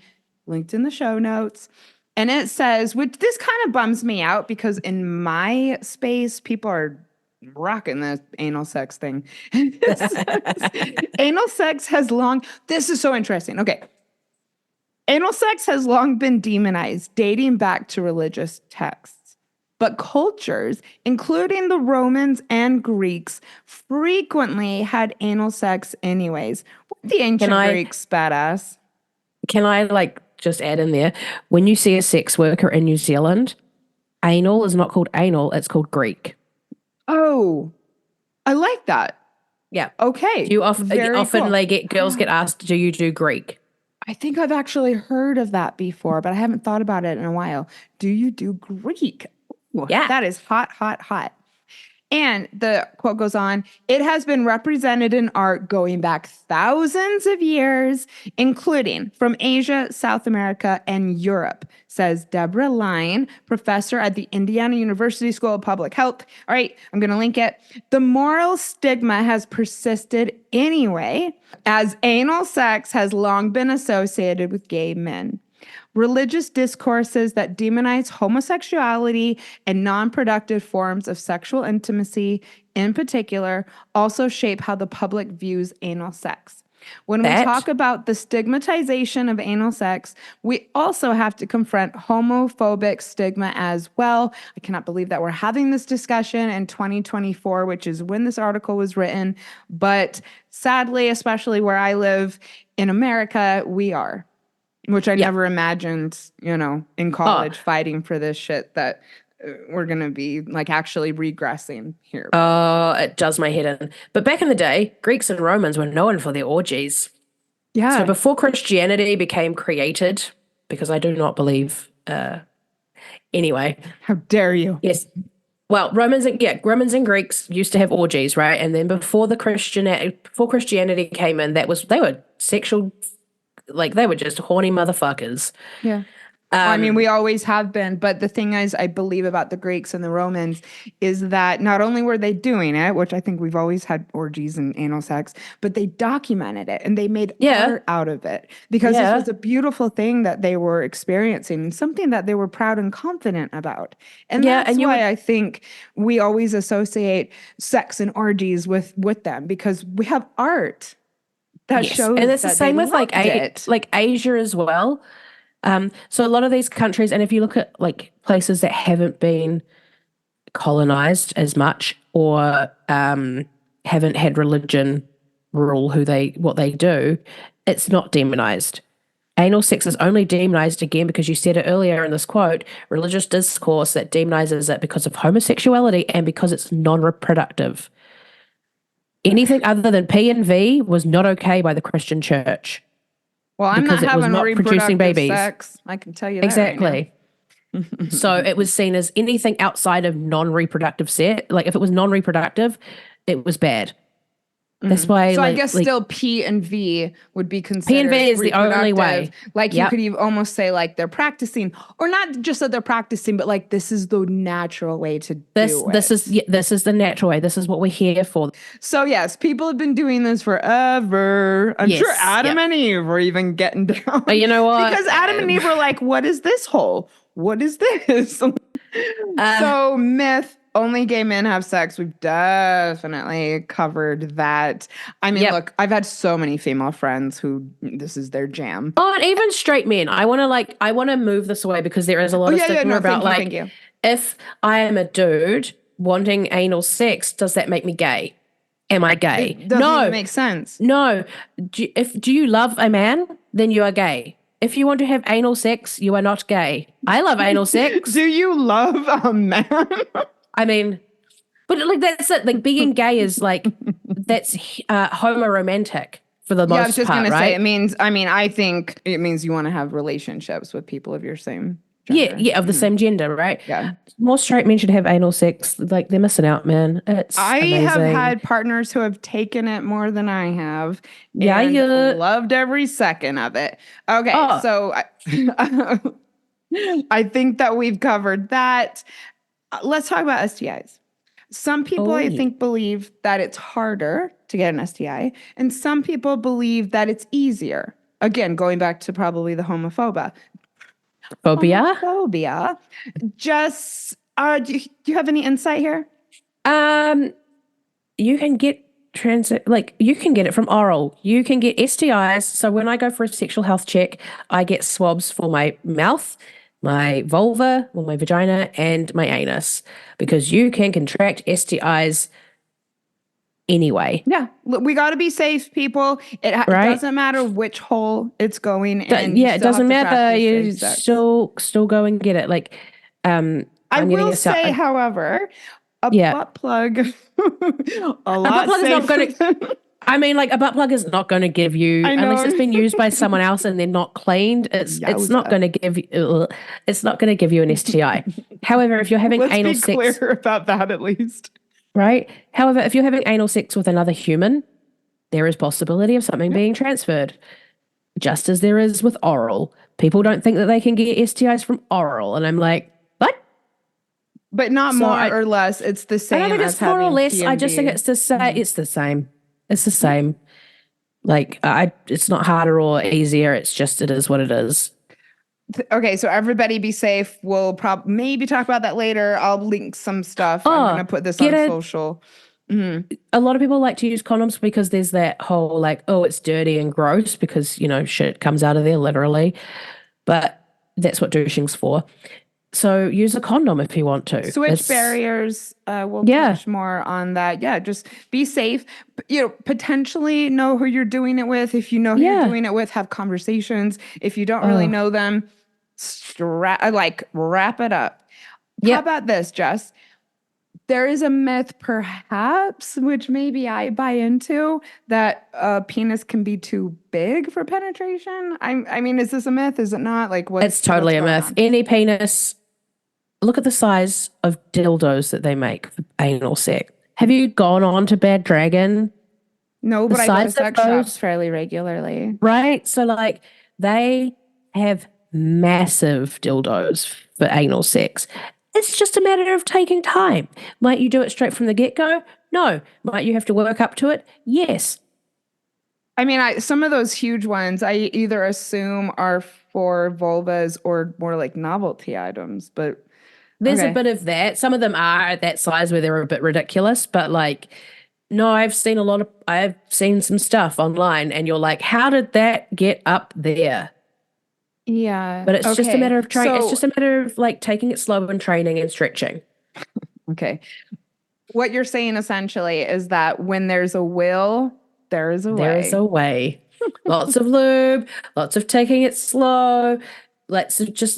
linked in the show notes. And it says, which this kind of bums me out because in my space, people are rocking the anal sex thing. Anal sex has this is so interesting. Okay. Anal sex has long been demonized, dating back to religious texts. But cultures, including the Romans and Greeks, frequently had anal sex anyways. What The ancient Greeks, badass. Can I like just add in there? When you see a sex worker in New Zealand, anal is not called anal, it's called Greek. Oh, I like that. Yeah. Okay. Often cool. Girls get asked, do you do Greek? I think I've actually heard of that before, but I haven't thought about it in a while. Do you do Greek? Ooh, yeah. That is hot, hot, hot. And the quote goes on, it has been represented in art going back thousands of years, including from Asia, South America, and Europe, says Deborah Line, professor at the Indiana University School of Public Health. All right, I'm going to link it. The moral stigma has persisted anyway, as anal sex has long been associated with gay men. Religious discourses that demonize homosexuality and non-productive forms of sexual intimacy, in particular, also shape how the public views anal sex. When we talk about the stigmatization of anal sex, we also have to confront homophobic stigma as well. I cannot believe that we're having this discussion in 2024, which is when this article was written. But sadly, especially where I live in America, we are. Which I never imagined, in college fighting for this shit that we're going to be like actually regressing here. Oh, it does my head in. But back in the day, Greeks and Romans were known for their orgies. Yeah. So before Christianity became created, because I do not believe, anyway. How dare you? Yes. Well, Romans and Greeks used to have orgies, right? And then before Christianity came in, they were sexual. Like, they were just horny motherfuckers. Yeah. I mean, we always have been. But the thing is, I believe about the Greeks and the Romans is that not only were they doing it, which I think we've always had orgies and anal sex, but they documented it and they made art out of it. Because this was a beautiful thing that they were experiencing and something that they were proud and confident about. And that's why I think we always associate sex and orgies with them, because we have art. That shows, and it's the same with like Asia as well. So a lot of these countries, and if you look at like places that haven't been colonized as much or haven't had religion rule what they do, it's not demonized. Anal sex is only demonized, again, because you said it earlier in this quote, religious discourse that demonizes it because of homosexuality and because it's non-reproductive. Anything other than P and V was not okay by the Christian church. Well, I'm not having reproductive sex. I can tell you that. Exactly. Right So it was seen as anything outside of non-reproductive sex. Like if it was non-reproductive, it was bad. That's why. So I guess still P and V would be considered. P and V is the only way. Like you could even almost say like they're practicing, or not just that they're practicing, but like this is the natural way to do it. This is the natural way. This is what we're here for. So yes, people have been doing this forever. I'm sure Adam and Eve were even getting down. You know what? Because Adam and Eve were like, "What is this hole? What is this?" So myth. Only gay men have sex. We've definitely covered that. I mean, look, I've had so many female friends who this is their jam. Oh, and even straight men. I want to move this away because there is a lot of stigma about if I am a dude wanting anal sex, does that make me gay? Am I gay? It doesn't even make sense. No. Do you love a man? Then you are gay. If you want to have anal sex, you are not gay. I love anal sex. Do you love a man? I mean, but like that's it. Like being gay is like that's homo-romantic for the most part. I was just gonna say it means. I mean, I think it means you want to have relationships with people of your same gender. Yeah, of the same gender, right? Yeah. More straight men should have anal sex. Like they're missing out, man. It's amazing. have had partners who have taken it more than I have. Yeah, and loved every second of it. Okay, so I think that we've covered that. Let's talk about STIs. Some people, I think, believe that it's harder to get an STI, and some people believe that it's easier. Again, going back to probably the Phobia? Just, do you have any insight here? You can get you can get it from oral. You can get STIs. So when I go for a sexual health check, I get swabs for my mouth, my vulva, or my vagina, and my anus, because you can contract STIs anyway. Yeah, we got to be safe, people. It Right? doesn't matter which hole it's going in. Yeah, it doesn't matter. You still go and get it. Like, I I'm getting will a say, however, a butt plug, a butt plug is not going to. I mean, like a butt plug is not going to give you, unless it's been used by someone else and they're not cleaned. It's not going to give you. It's not going to give you an STI. However, if you're having anal sex, let's be clear about that at least. Right. However, if you're having anal sex with another human, there is possibility of something being transferred, just as there is with oral. People don't think that they can get STIs from oral, and I'm like, what? But not more or less. It's the same. I don't think it's more or less. I just think it's the same. It's the same. It's the same. Like it's not harder or easier. It's just it is what it is. Okay, so everybody be safe. We'll maybe talk about that later. I'll link some stuff. I'm going to put this on social. Mm-hmm. A lot of people like to use condoms because there's that whole like, oh, it's dirty and gross because, shit comes out of there literally. But that's what douching's for. So use a condom if you want to. Switch barriers. We'll touch more on that. Yeah, just be safe. Potentially know who you're doing it with. If you know who you're doing it with, have conversations. If you don't really know them, wrap it up. How about this, Jess? There is a myth, perhaps, which maybe I buy into, that a penis can be too big for penetration. I mean, is this a myth? Is it not? Like, it's totally a myth. Any penis. Look at the size of dildos that they make for anal sex. Have you gone on to Bad Dragon? No, but I go to sex shops fairly regularly. Right? So, like, they have massive dildos for anal sex. It's just a matter of taking time. Might you do it straight from the get-go? No. Might you have to work up to it? Yes. I mean, some of those huge ones, I either assume are for vulvas or more like novelty items, but... There's a bit of that. Some of them are at that size where they're a bit ridiculous, but like, no, I've seen some stuff online and you're like, how did that get up there? Yeah. But it's just a matter of training. It's just a matter of like taking it slow and training and stretching. Okay. What you're saying essentially is that when there's a will, there is a way. There is a way. Lots of lube, lots of taking it slow.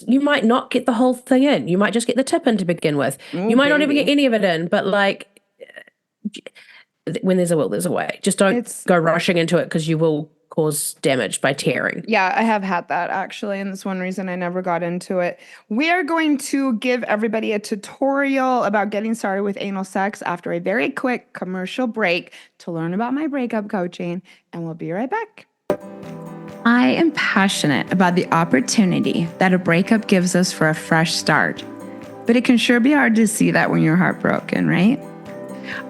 You might not get the whole thing in. You might just get the tip in to begin with. You might not even get any of it in, but like when there's a will, there's a way. Just don't go rushing into it because you will cause damage by tearing. Yeah, I have had that actually, and that's one reason I never got into it. We are going to give everybody a tutorial about getting started with anal sex after a very quick commercial break to learn about my breakup coaching, and we'll be right back. I am passionate about the opportunity that a breakup gives us for a fresh start, but it can sure be hard to see that when you're heartbroken, right?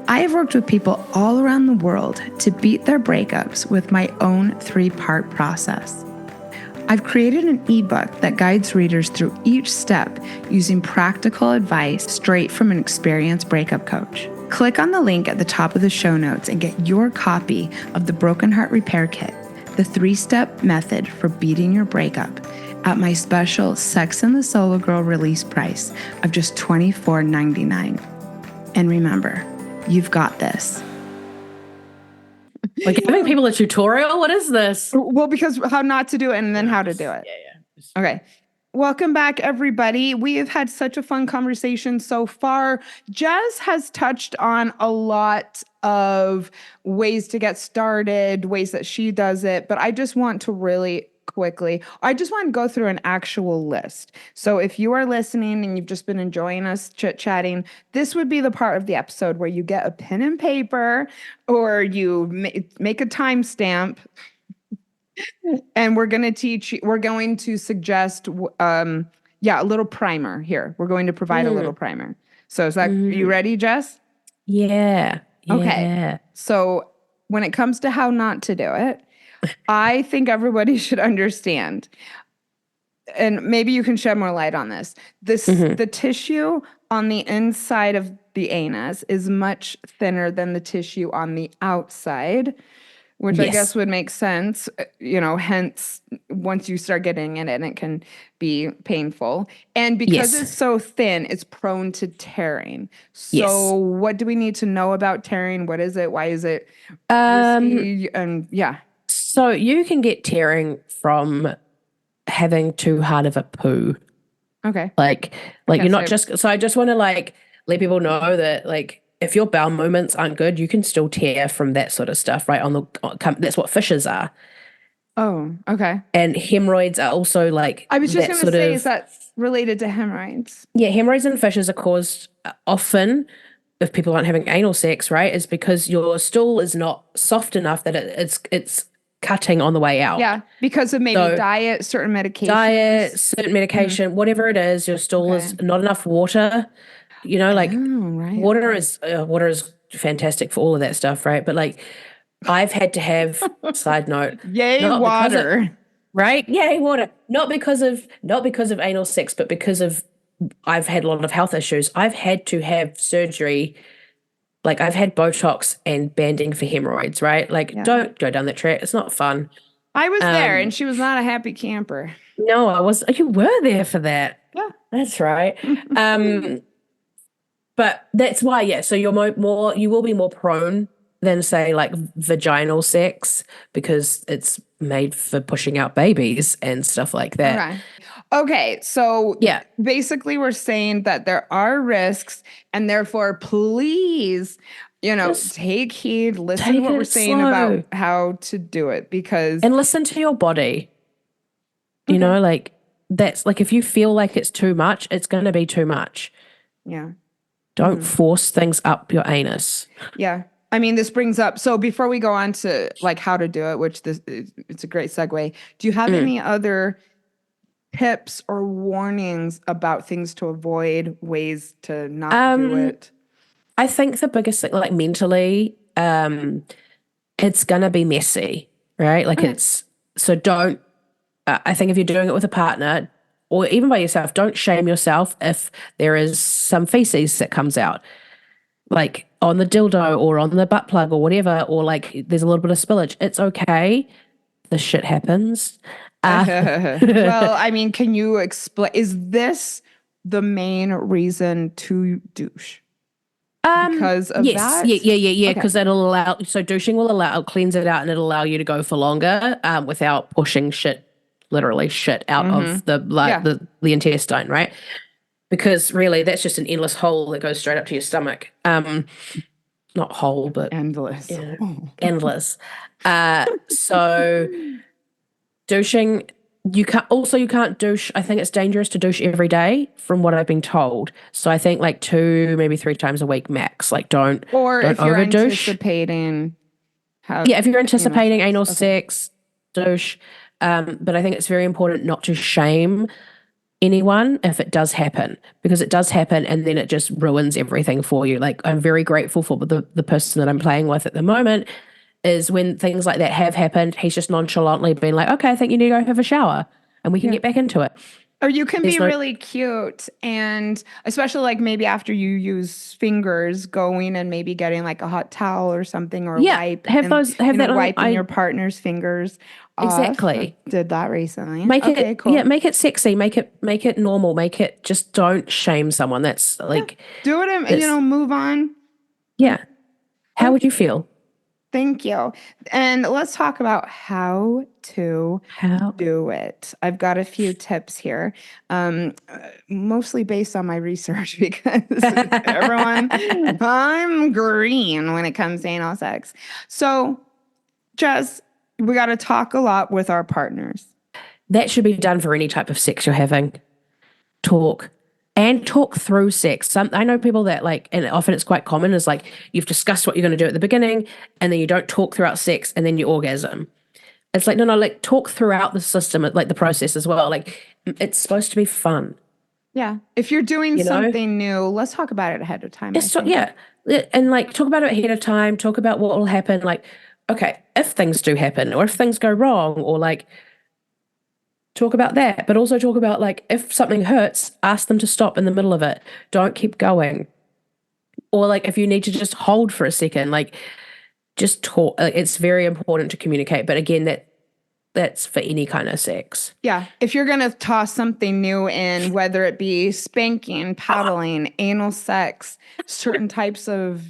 I have worked with people all around the world to beat their breakups with my own 3-part process. I've created an ebook that guides readers through each step using practical advice straight from an experienced breakup coach. Click on the link at the top of the show notes and get your copy of the Broken Heart Repair Kit, the 3-step method for beating your breakup, at my special Sex and the Solo Girl release price of just $24.99. And remember, you've got this. Like giving people a tutorial? What is this? Well, because how not to do it and then how to do it. Yeah. Okay. Welcome back, everybody. We have had such a fun conversation so far. Jess has touched on a lot of ways to get started, ways that she does it, but I just want to really quickly, I just want to go through an actual list. So if you are listening and you've just been enjoying us chit-chatting, this would be the part of the episode where you get a pen and paper or you make a timestamp. And we're going to suggest, a little primer here. We're going to provide a little primer. So are you ready, Jess? Yeah. Okay. So when it comes to how not to do it, I think everybody should understand, and maybe you can shed more light on this. The tissue on the inside of the anus is much thinner than the tissue on the outside. which I Yes. guess would make sense. Hence, once you start getting in it, it can be painful. And because Yes. it's so thin, it's prone to tearing. Yes. So, what do we need to know about tearing? What is it? Why is it Um, risky? And yeah. so you can get tearing from having too hard of a poo. Okay. Like I you're guess not just, so I just want to let people know that if your bowel movements aren't good, you can still tear from that sort of stuff, right? That's what fissures are. Oh, okay. And hemorrhoids are also I was just that going to sort say, of, is that related to hemorrhoids? yeah, hemorrhoids and fissures are caused often if people aren't having anal sex, right? Is because your stool is not soft enough that it's cutting on the way out. Yeah, because of maybe So diet, certain medications. diet, certain medication, whatever it is, your stool is not enough water. Oh, right. Water is fantastic for all of that stuff, right? But I've had to have, side note, Yay, not because of, water. right? Yay, water. Not because of anal sex, but because of I've had a lot of health issues. I've had to have surgery. I've had Botox and banding for hemorrhoids, right? Don't go down that track. It's not fun. I was there, and she was not a happy camper. No, I was. You were there for that. Yeah, that's right. But that's why, yeah. So you're more. You will be more prone than say vaginal sex because it's made for pushing out babies and stuff like that. Okay. So yeah, basically, we're saying that there are risks, and therefore, please, take heed. Listen to what we're saying about how to do it and listen to your body. You know, that's if you feel like it's too much, it's going to be too much. Yeah. Don't force things up your anus. Yeah. I mean, this brings up, so before we go on to how to do it, which it's a great segue. Do you have any other tips or warnings about things to avoid, ways to not do it? I think the biggest thing, mentally, it's gonna be messy, right? Don't. I think if you're doing it with a partner or even by yourself, don't shame yourself if there is some feces that comes out, on the dildo or on the butt plug or whatever, or there's a little bit of spillage. It's okay. The shit happens. Well, I mean, can you explain? Is this the main reason to douche? Because of that? Yeah. Because it'll allow. So douching will cleanse it out, and it'll allow you to go for longer without pushing literally shit out of the intestine, right? Because really, that's just an endless hole that goes straight up to your stomach. Not whole, but endless. Yeah, endless. So douching, you can't douche. I think it's dangerous to douche every day, from what I've been told. So I think 2, maybe 3 times a week max. Don't if you're overdouche. Anticipating, if you're anticipating anal sex, douche. But I think it's very important not to shame anyone if it does happen, because it does happen and then it just ruins everything for you. I'm very grateful for the person that I'm playing with at the moment, is when things like that have happened, he's just nonchalantly been like, okay, I think you need to go have a shower and we can get back into it. Or you can be really cute, and especially maybe after you use fingers, going and maybe getting a hot towel or something, or wipe. Wiping your partner's fingers off. Exactly. Did that recently. Make it cool. Yeah, make it sexy, make it normal, just don't shame someone. That's do it and move on. Yeah. How would you feel? Thank you. And let's talk about how to do it. I've got a few tips here, mostly based on my research, because everyone, I'm green when it comes to anal sex. So, Jess, we got to talk a lot with our partners. That should be done for any type of sex you're having. Talk through sex. I know people that and often it's quite common, is you've discussed what you're going to do at the beginning, and then you don't talk throughout sex, and then you orgasm. It's no, talk throughout the system, the process as well. It's supposed to be fun. Yeah. If you're doing something new, let's talk about it ahead of time. And talk about it ahead of time. Talk about what will happen. Okay, if things do happen, or if things go wrong, or talk about that, but also talk about if something hurts, ask them to stop in the middle of it. Don't keep going. Or if you need to just hold for a second, just talk. It's very important to communicate. But again, that's for any kind of sex. Yeah. If you're going to toss something new in, whether it be spanking, paddling, anal sex, certain types of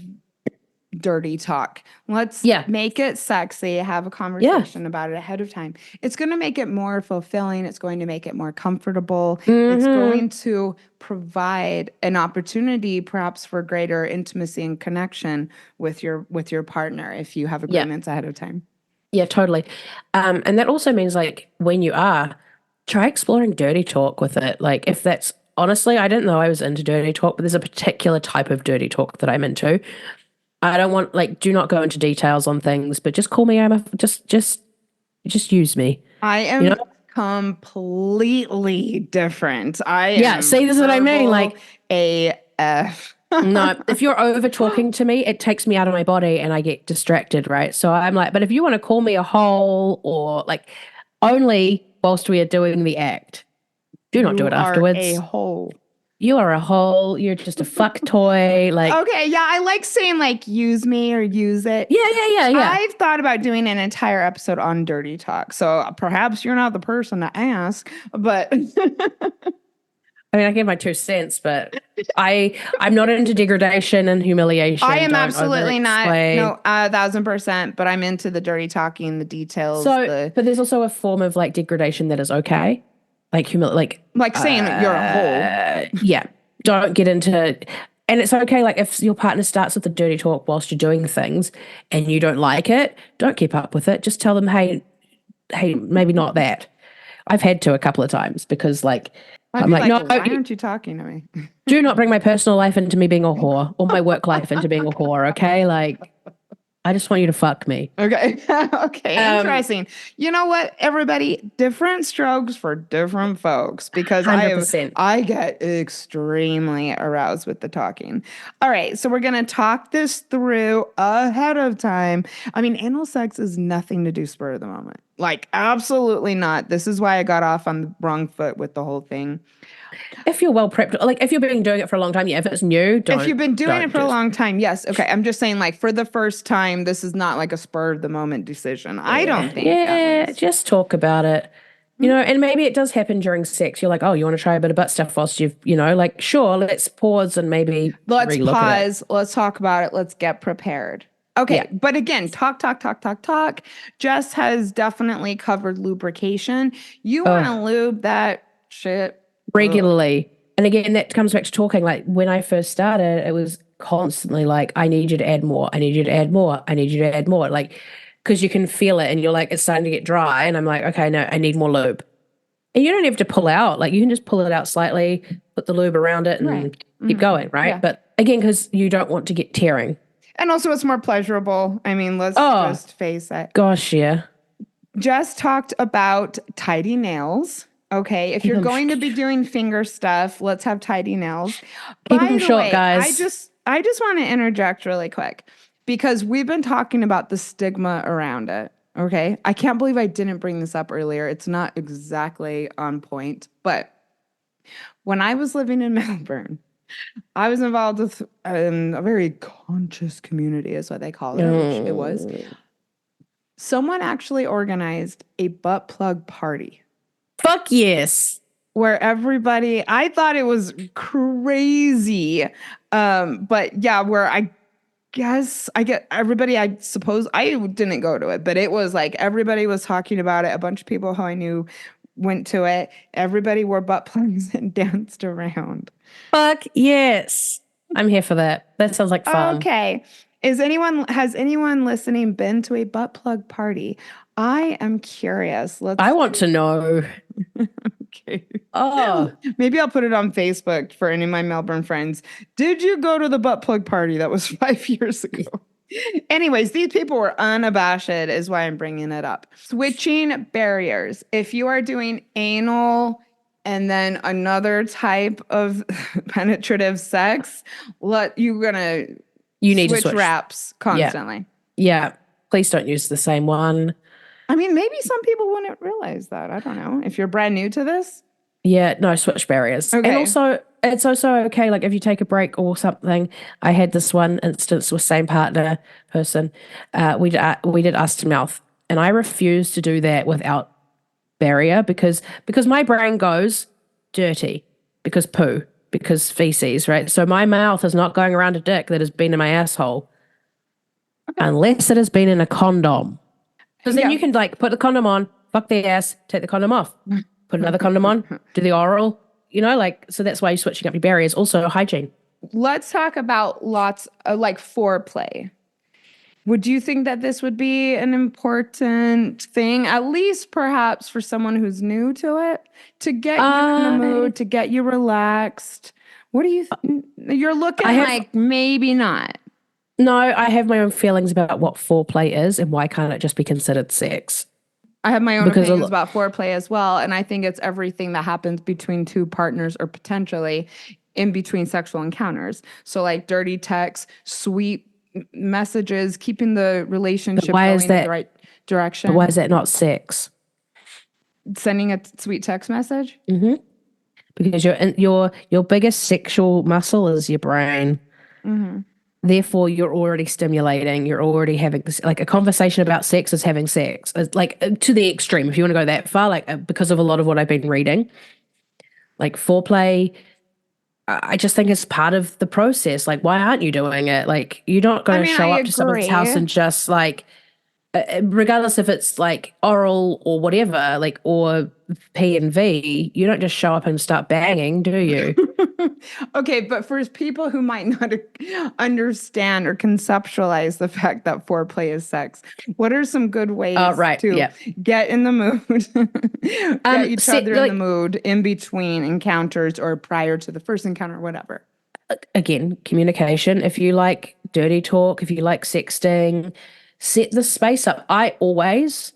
dirty talk, let's make it sexy, have a conversation about it ahead of time. It's going to make it more fulfilling. It's going to make it more comfortable. It's going to provide an opportunity perhaps for greater intimacy and connection with your partner if you have agreements ahead of time. Yeah, totally. And that also means like when you try exploring dirty talk with it. Like if that's honestly, I didn't know I was into dirty talk, but there's a particular type of dirty talk that I'm into. I don't want do not go into details on things, but just call me. Just use me. I am completely different. See, this is what I mean. Like AF. No, if you're over talking to me, it takes me out of my body and I get distracted, right? So I'm like, but if you want to call me a hole or like only whilst we are doing the act, do not do it afterwards. A hole. You are a hole. You're just a fuck toy. Like okay, yeah, I like saying like use me or use it. Yeah. I've thought about doing an entire episode on dirty talk, so perhaps you're not the person to ask, but. I mean, I give my 2 cents, but I'm not into degradation and humiliation. I am absolutely not. No, 1,000%. But I'm into the dirty talking, the details. So, but there's also a form of like degradation that is okay, like like saying you're a hole. Yeah, don't get into. And it's okay, like if your partner starts with the dirty talk whilst you're doing things and you don't like it, don't keep up with it. Just tell them, hey, maybe not that. I've had to a couple of times because I'm like, no, why aren't you talking to me? Do not bring my personal life into me being a whore or my work life into being a whore, okay? Like, I just want you to fuck me. Okay. Okay. Interesting. You know what, everybody? Different strokes for different folks because 100%. I get extremely aroused with the talking. All right. So we're going to talk this through ahead of time. I mean, anal sex is nothing to do spur of the moment. Like, absolutely not. This is why I got off on the wrong foot with the whole thing. If you're well prepped, like if you've been doing it for a long time, if it's new, if you've been doing it for a long time, yes. Okay. I'm just saying, like, for the first time, this is not like a spur of the moment decision. I don't think. Yeah, just talk about it. You know, and maybe it does happen during sex. You're like, oh, you want to try a bit of butt stuff whilst you've, like, sure, let's pause and maybe let's pause. Let's talk about it. Let's get prepared. Okay, but again, talk. Jess has definitely covered lubrication. You want to lube that shit regularly. And again, that comes back to talking. Like when I first started, it was constantly like, I need you to add more. I need you to add more. I need you to add more. Like, because you can feel it and you're like, it's starting to get dry. And I'm like, okay, no, I need more lube. And you don't have to pull out. Like you can just pull it out slightly, put the lube around it and keep going, right? Yeah. But again, because you don't want to get tearing. And also it's more pleasurable. I mean, let's just face it. Gosh, yeah. Jess talked about tidy nails. Okay, if you're going to be doing finger stuff, let's have tidy nails. Keep them short, guys. I just want to interject really quick because we've been talking about the stigma around it. Okay, I can't believe I didn't bring this up earlier. It's not exactly on point, but when I was living in Melbourne, I was involved with a very conscious community, is what they call it, which it was. Someone actually organized a butt plug party. Fuck yes. Where everybody, I thought it was crazy. But yeah, where I guess I get everybody, I suppose I didn't go to it, but it was like everybody was talking about it. A bunch of people who I knew went to it. Everybody wore butt plugs and danced around. Fuck yes. I'm here for that. That sounds like fun. Okay. Has anyone listening been to a butt plug party? I am curious. I want to know. Okay. Oh. Maybe I'll put it on Facebook for any of my Melbourne friends. Did you go to the butt plug party that was 5 years ago? Anyways, these people were unabashed is why I'm bringing it up. Switching barriers. If you are doing anal and then another type of penetrative sex, you need to switch wraps constantly. Yeah. Please don't use the same one. I mean, maybe some people wouldn't realize that. I don't know. If you're brand new to this. Yeah, no, switch barriers. Okay. And also, it's also okay, like if you take a break or something. I had this one instance with same partner person. We did us to mouth, and I refused to do that without barrier because my brain goes dirty, because poo, because feces, right? So my mouth is not going around a dick that has been in my asshole unless it has been in a condom. Because then you can like put the condom on, fuck the ass, take the condom off, put another condom on, do the oral, like, so that's why you're switching up your barriers. Also hygiene. Let's talk about lots of like foreplay. Would you think that this would be an important thing, at least perhaps for someone who's new to it, to get you in the mood, to get you relaxed? What do you think? You're looking like maybe not. No, I have my own feelings about what foreplay is and why can't it just be considered sex? I have my own opinions about foreplay as well. And I think it's everything that happens between two partners or potentially in between sexual encounters. So like dirty texts, sweet messages, keeping the relationship going in the right direction. But why is that not sex? Sending a sweet text message? Mm-hmm. Because your biggest sexual muscle is your brain. Mm-hmm. Therefore, you're already stimulating. You're already having this, like a conversation about sex is having sex. It's like to the extreme. If you want to go that far, like because of a lot of what I've been reading, like foreplay, I just think it's part of the process. Like, why aren't you doing it? Like, you're not going to show up to someone's house and just like, regardless if it's like oral or whatever, like, or P and V, you don't just show up and start banging, do you? Okay, but for people who might not understand or conceptualize the fact that foreplay is sex, what are some good ways to get in the mood, get each other in the mood in between encounters or prior to the first encounter, whatever? Again, communication. If you like dirty talk, if you like sexting, set the space up. I always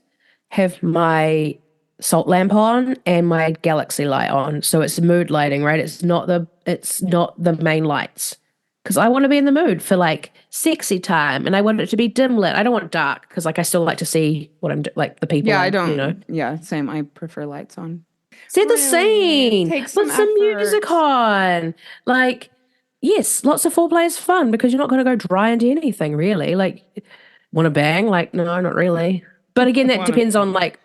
have my salt lamp on and my galaxy light on, so it's mood lighting, right? It's not the main lights, because I want to be in the mood for like sexy time, and I want it to be dim lit. I don't want dark, because like I still like to see what I'm like the people. Yeah, I don't. Yeah, same. I prefer lights on. Set the scene. Put some music on. Like, yes, lots of foreplay is fun because you're not going to go dry into anything really. Like, want to bang? Like, no, not really. But again, that depends on like,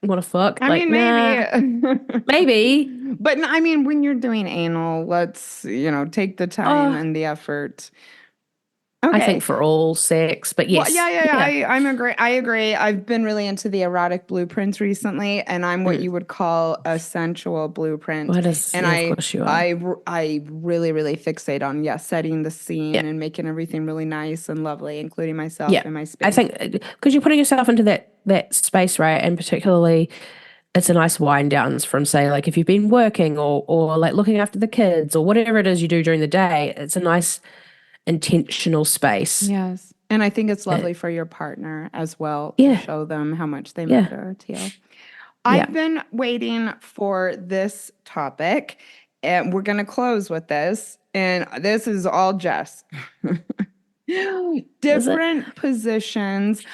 want to fuck? I mean, maybe. Maybe. But I mean, when you're doing anal, let's, take the time and the effort. Okay. I think for all sex, but yes. Well, yeah. I agree. I've been really into the erotic blueprints recently, and I'm what you would call a sensual blueprint. Well, of course you are. I really, really fixate on, setting the scene and making everything really nice and lovely, including myself and my space. I think because you're putting yourself into that space, right? And particularly, it's a nice wind downs from, say, like if you've been working or like looking after the kids or whatever it is you do during the day. It's a nice intentional space. Yes. And I think it's lovely for your partner as well to show them how much they matter to you. I've been waiting for this topic, and we're going to close with this. And this is all Jess. Different positions.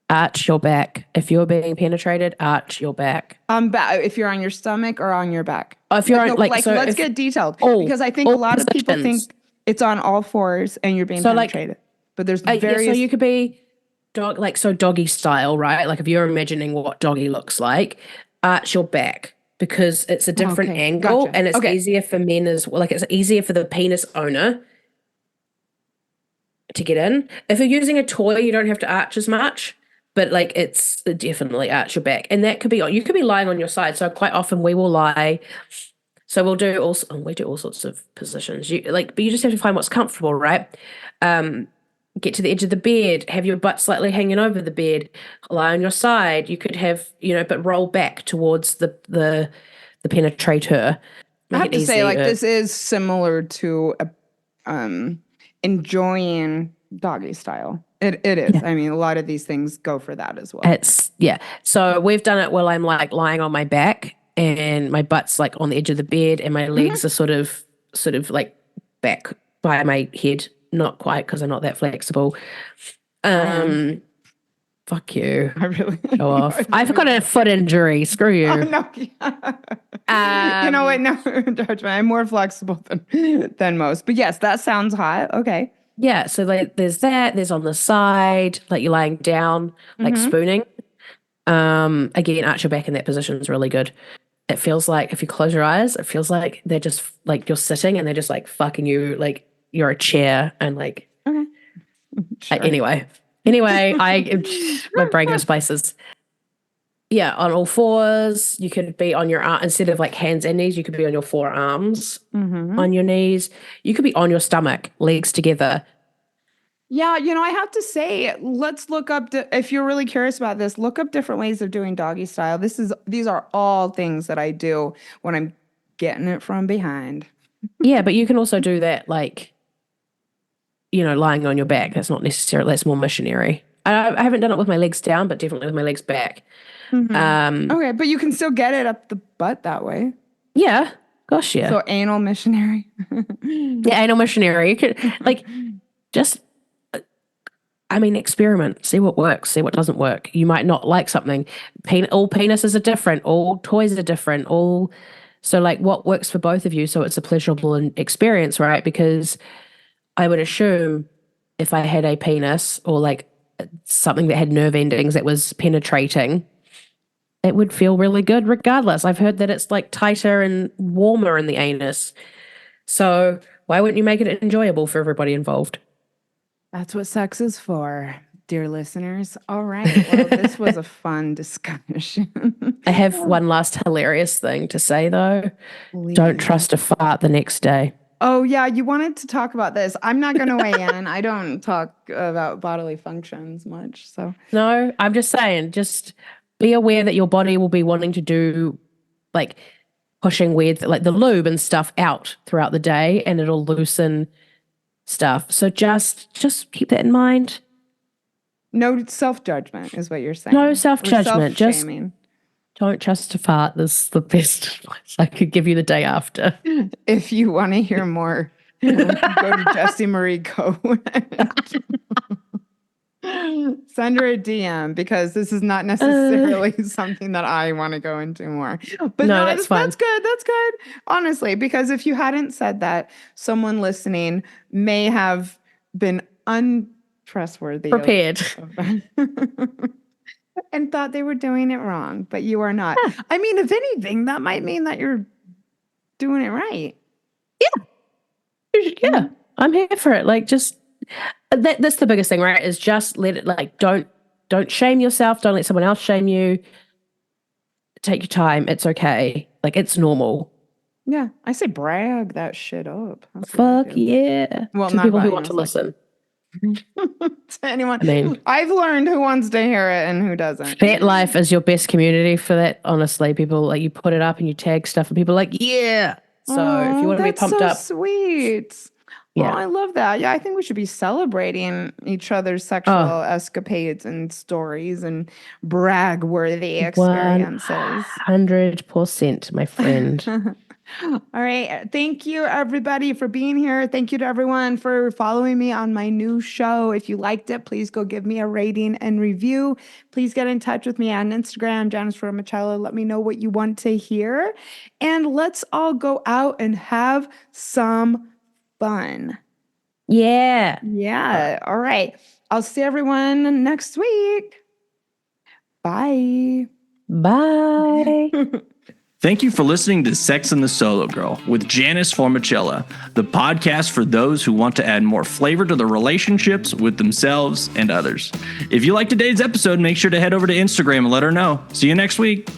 Arch your back. If you're being penetrated, arch your back. If you're on your stomach or on your back. Oh, if you're let's get detailed, because I think a lot of people think it's on all fours and you're being penetrated. But there's various. So you could be doggy style, right? Like if you're imagining what doggy looks like, arch your back, because it's a different angle and it's easier for men as well. Like it's easier for the penis owner to get in. If you're using a toy, you don't have to arch as much, but like it's definitely arch your back. And that could be, you could be lying on your side. So quite often we will lie. So we do all sorts of positions. But you just have to find what's comfortable, right? Get to the edge of the bed, have your butt slightly hanging over the bed, lie on your side. You could have, but roll back towards the penetrator. I have to say, like, this is similar to enjoying doggy style. It is. Yeah. I mean, a lot of these things go for that as well. So we've done it while I'm like lying on my back, and my butt's like on the edge of the bed, and my legs are sort of like back by my head. Not quite, because I'm not that flexible. Fuck you. I really Show off. I've got a foot injury. Screw you. Oh, no. You know what? No judgment. I'm more flexible than most. But yes, that sounds hot. Okay. Yeah, so like there's that. There's on the side, like you're lying down, like spooning. Again, arch your back in that position is really good. It feels like if you close your eyes, it feels like they're just like you're sitting and they're just like fucking you, like you're a chair and like. Okay. Sure. Anyway, my brain goes places. Yeah, on all fours. You could be on your arm instead of like hands and knees. You could be on your forearms, on your knees. You could be on your stomach, legs together. Yeah, I have to say, let's look up, if you're really curious about this, look up different ways of doing doggy style. These are all things that I do when I'm getting it from behind. Yeah, but you can also do that like, lying on your back. That's not necessarily, that's more missionary. I haven't done it with my legs down, but definitely with my legs back. Okay, but you can still get it up the butt that way. Yeah, gosh, yeah. So anal missionary. Yeah, anal missionary. You could like just, experiment, see what works, see what doesn't work. You might not like something. All penises are different. All toys are different. So like what works for both of you so it's a pleasurable experience, right? Because I would assume if I had a penis or like something that had nerve endings that was penetrating, it would feel really good regardless. I've heard that it's like tighter and warmer in the anus. So why wouldn't you make it enjoyable for everybody involved? That's what sex is for, dear listeners. All right. Well, this was a fun discussion. I have one last hilarious thing to say, though. Please. Don't trust a fart the next day. Oh, yeah. You wanted to talk about this. I'm not going to weigh in. I don't talk about bodily functions much. So no, I'm just saying, just be aware that your body will be wanting to do like pushing weird, like the lube and stuff out throughout the day, and it'll loosen stuff. So just keep that in mind. No self-judgment is what you're saying. No self-judgment. Just don't trust a fart. This is the best advice I could give you the day after. If you want to hear more, go to Jessie Marie Cohen. Send her a DM because this is not necessarily something that I want to go into more. But no, that's fine. That's good. That's good. Honestly, because if you hadn't said that, someone listening may have been untrustworthy. Prepared. And thought they were doing it wrong, but you are not. I mean, if anything, that might mean that you're doing it right. Yeah. I'm here for it. Like, just that's the biggest thing, right? Is just let it, like, don't shame yourself. Don't let someone else shame you. Take your time. It's okay. Like, it's normal. Yeah. I say brag that shit up. Fuck yeah. Well, to people who want to listen. To anyone. I've learned who wants to hear it and who doesn't. Pet Life is your best community for that, honestly. People, like, you put it up and you tag stuff and people are like, yeah. So if you want to be pumped up. That's so sweet. Yeah. Oh, I love that. Yeah, I think we should be celebrating each other's sexual escapades and stories and brag-worthy experiences. 100%, my friend. All right. Thank you, everybody, for being here. Thank you to everyone for following me on my new show. If you liked it, please go give me a rating and review. Please get in touch with me on Instagram, Janice Formichella. Let me know what you want to hear. And let's all go out and have some fun. Yeah. Yeah. All right. I'll see everyone next week. Bye. Bye. Thank you for listening to Sex and the Solo Girl with Janice Formichella, the podcast for those who want to add more flavor to their relationships with themselves and others. If you liked today's episode, make sure to head over to Instagram and let her know. See you next week.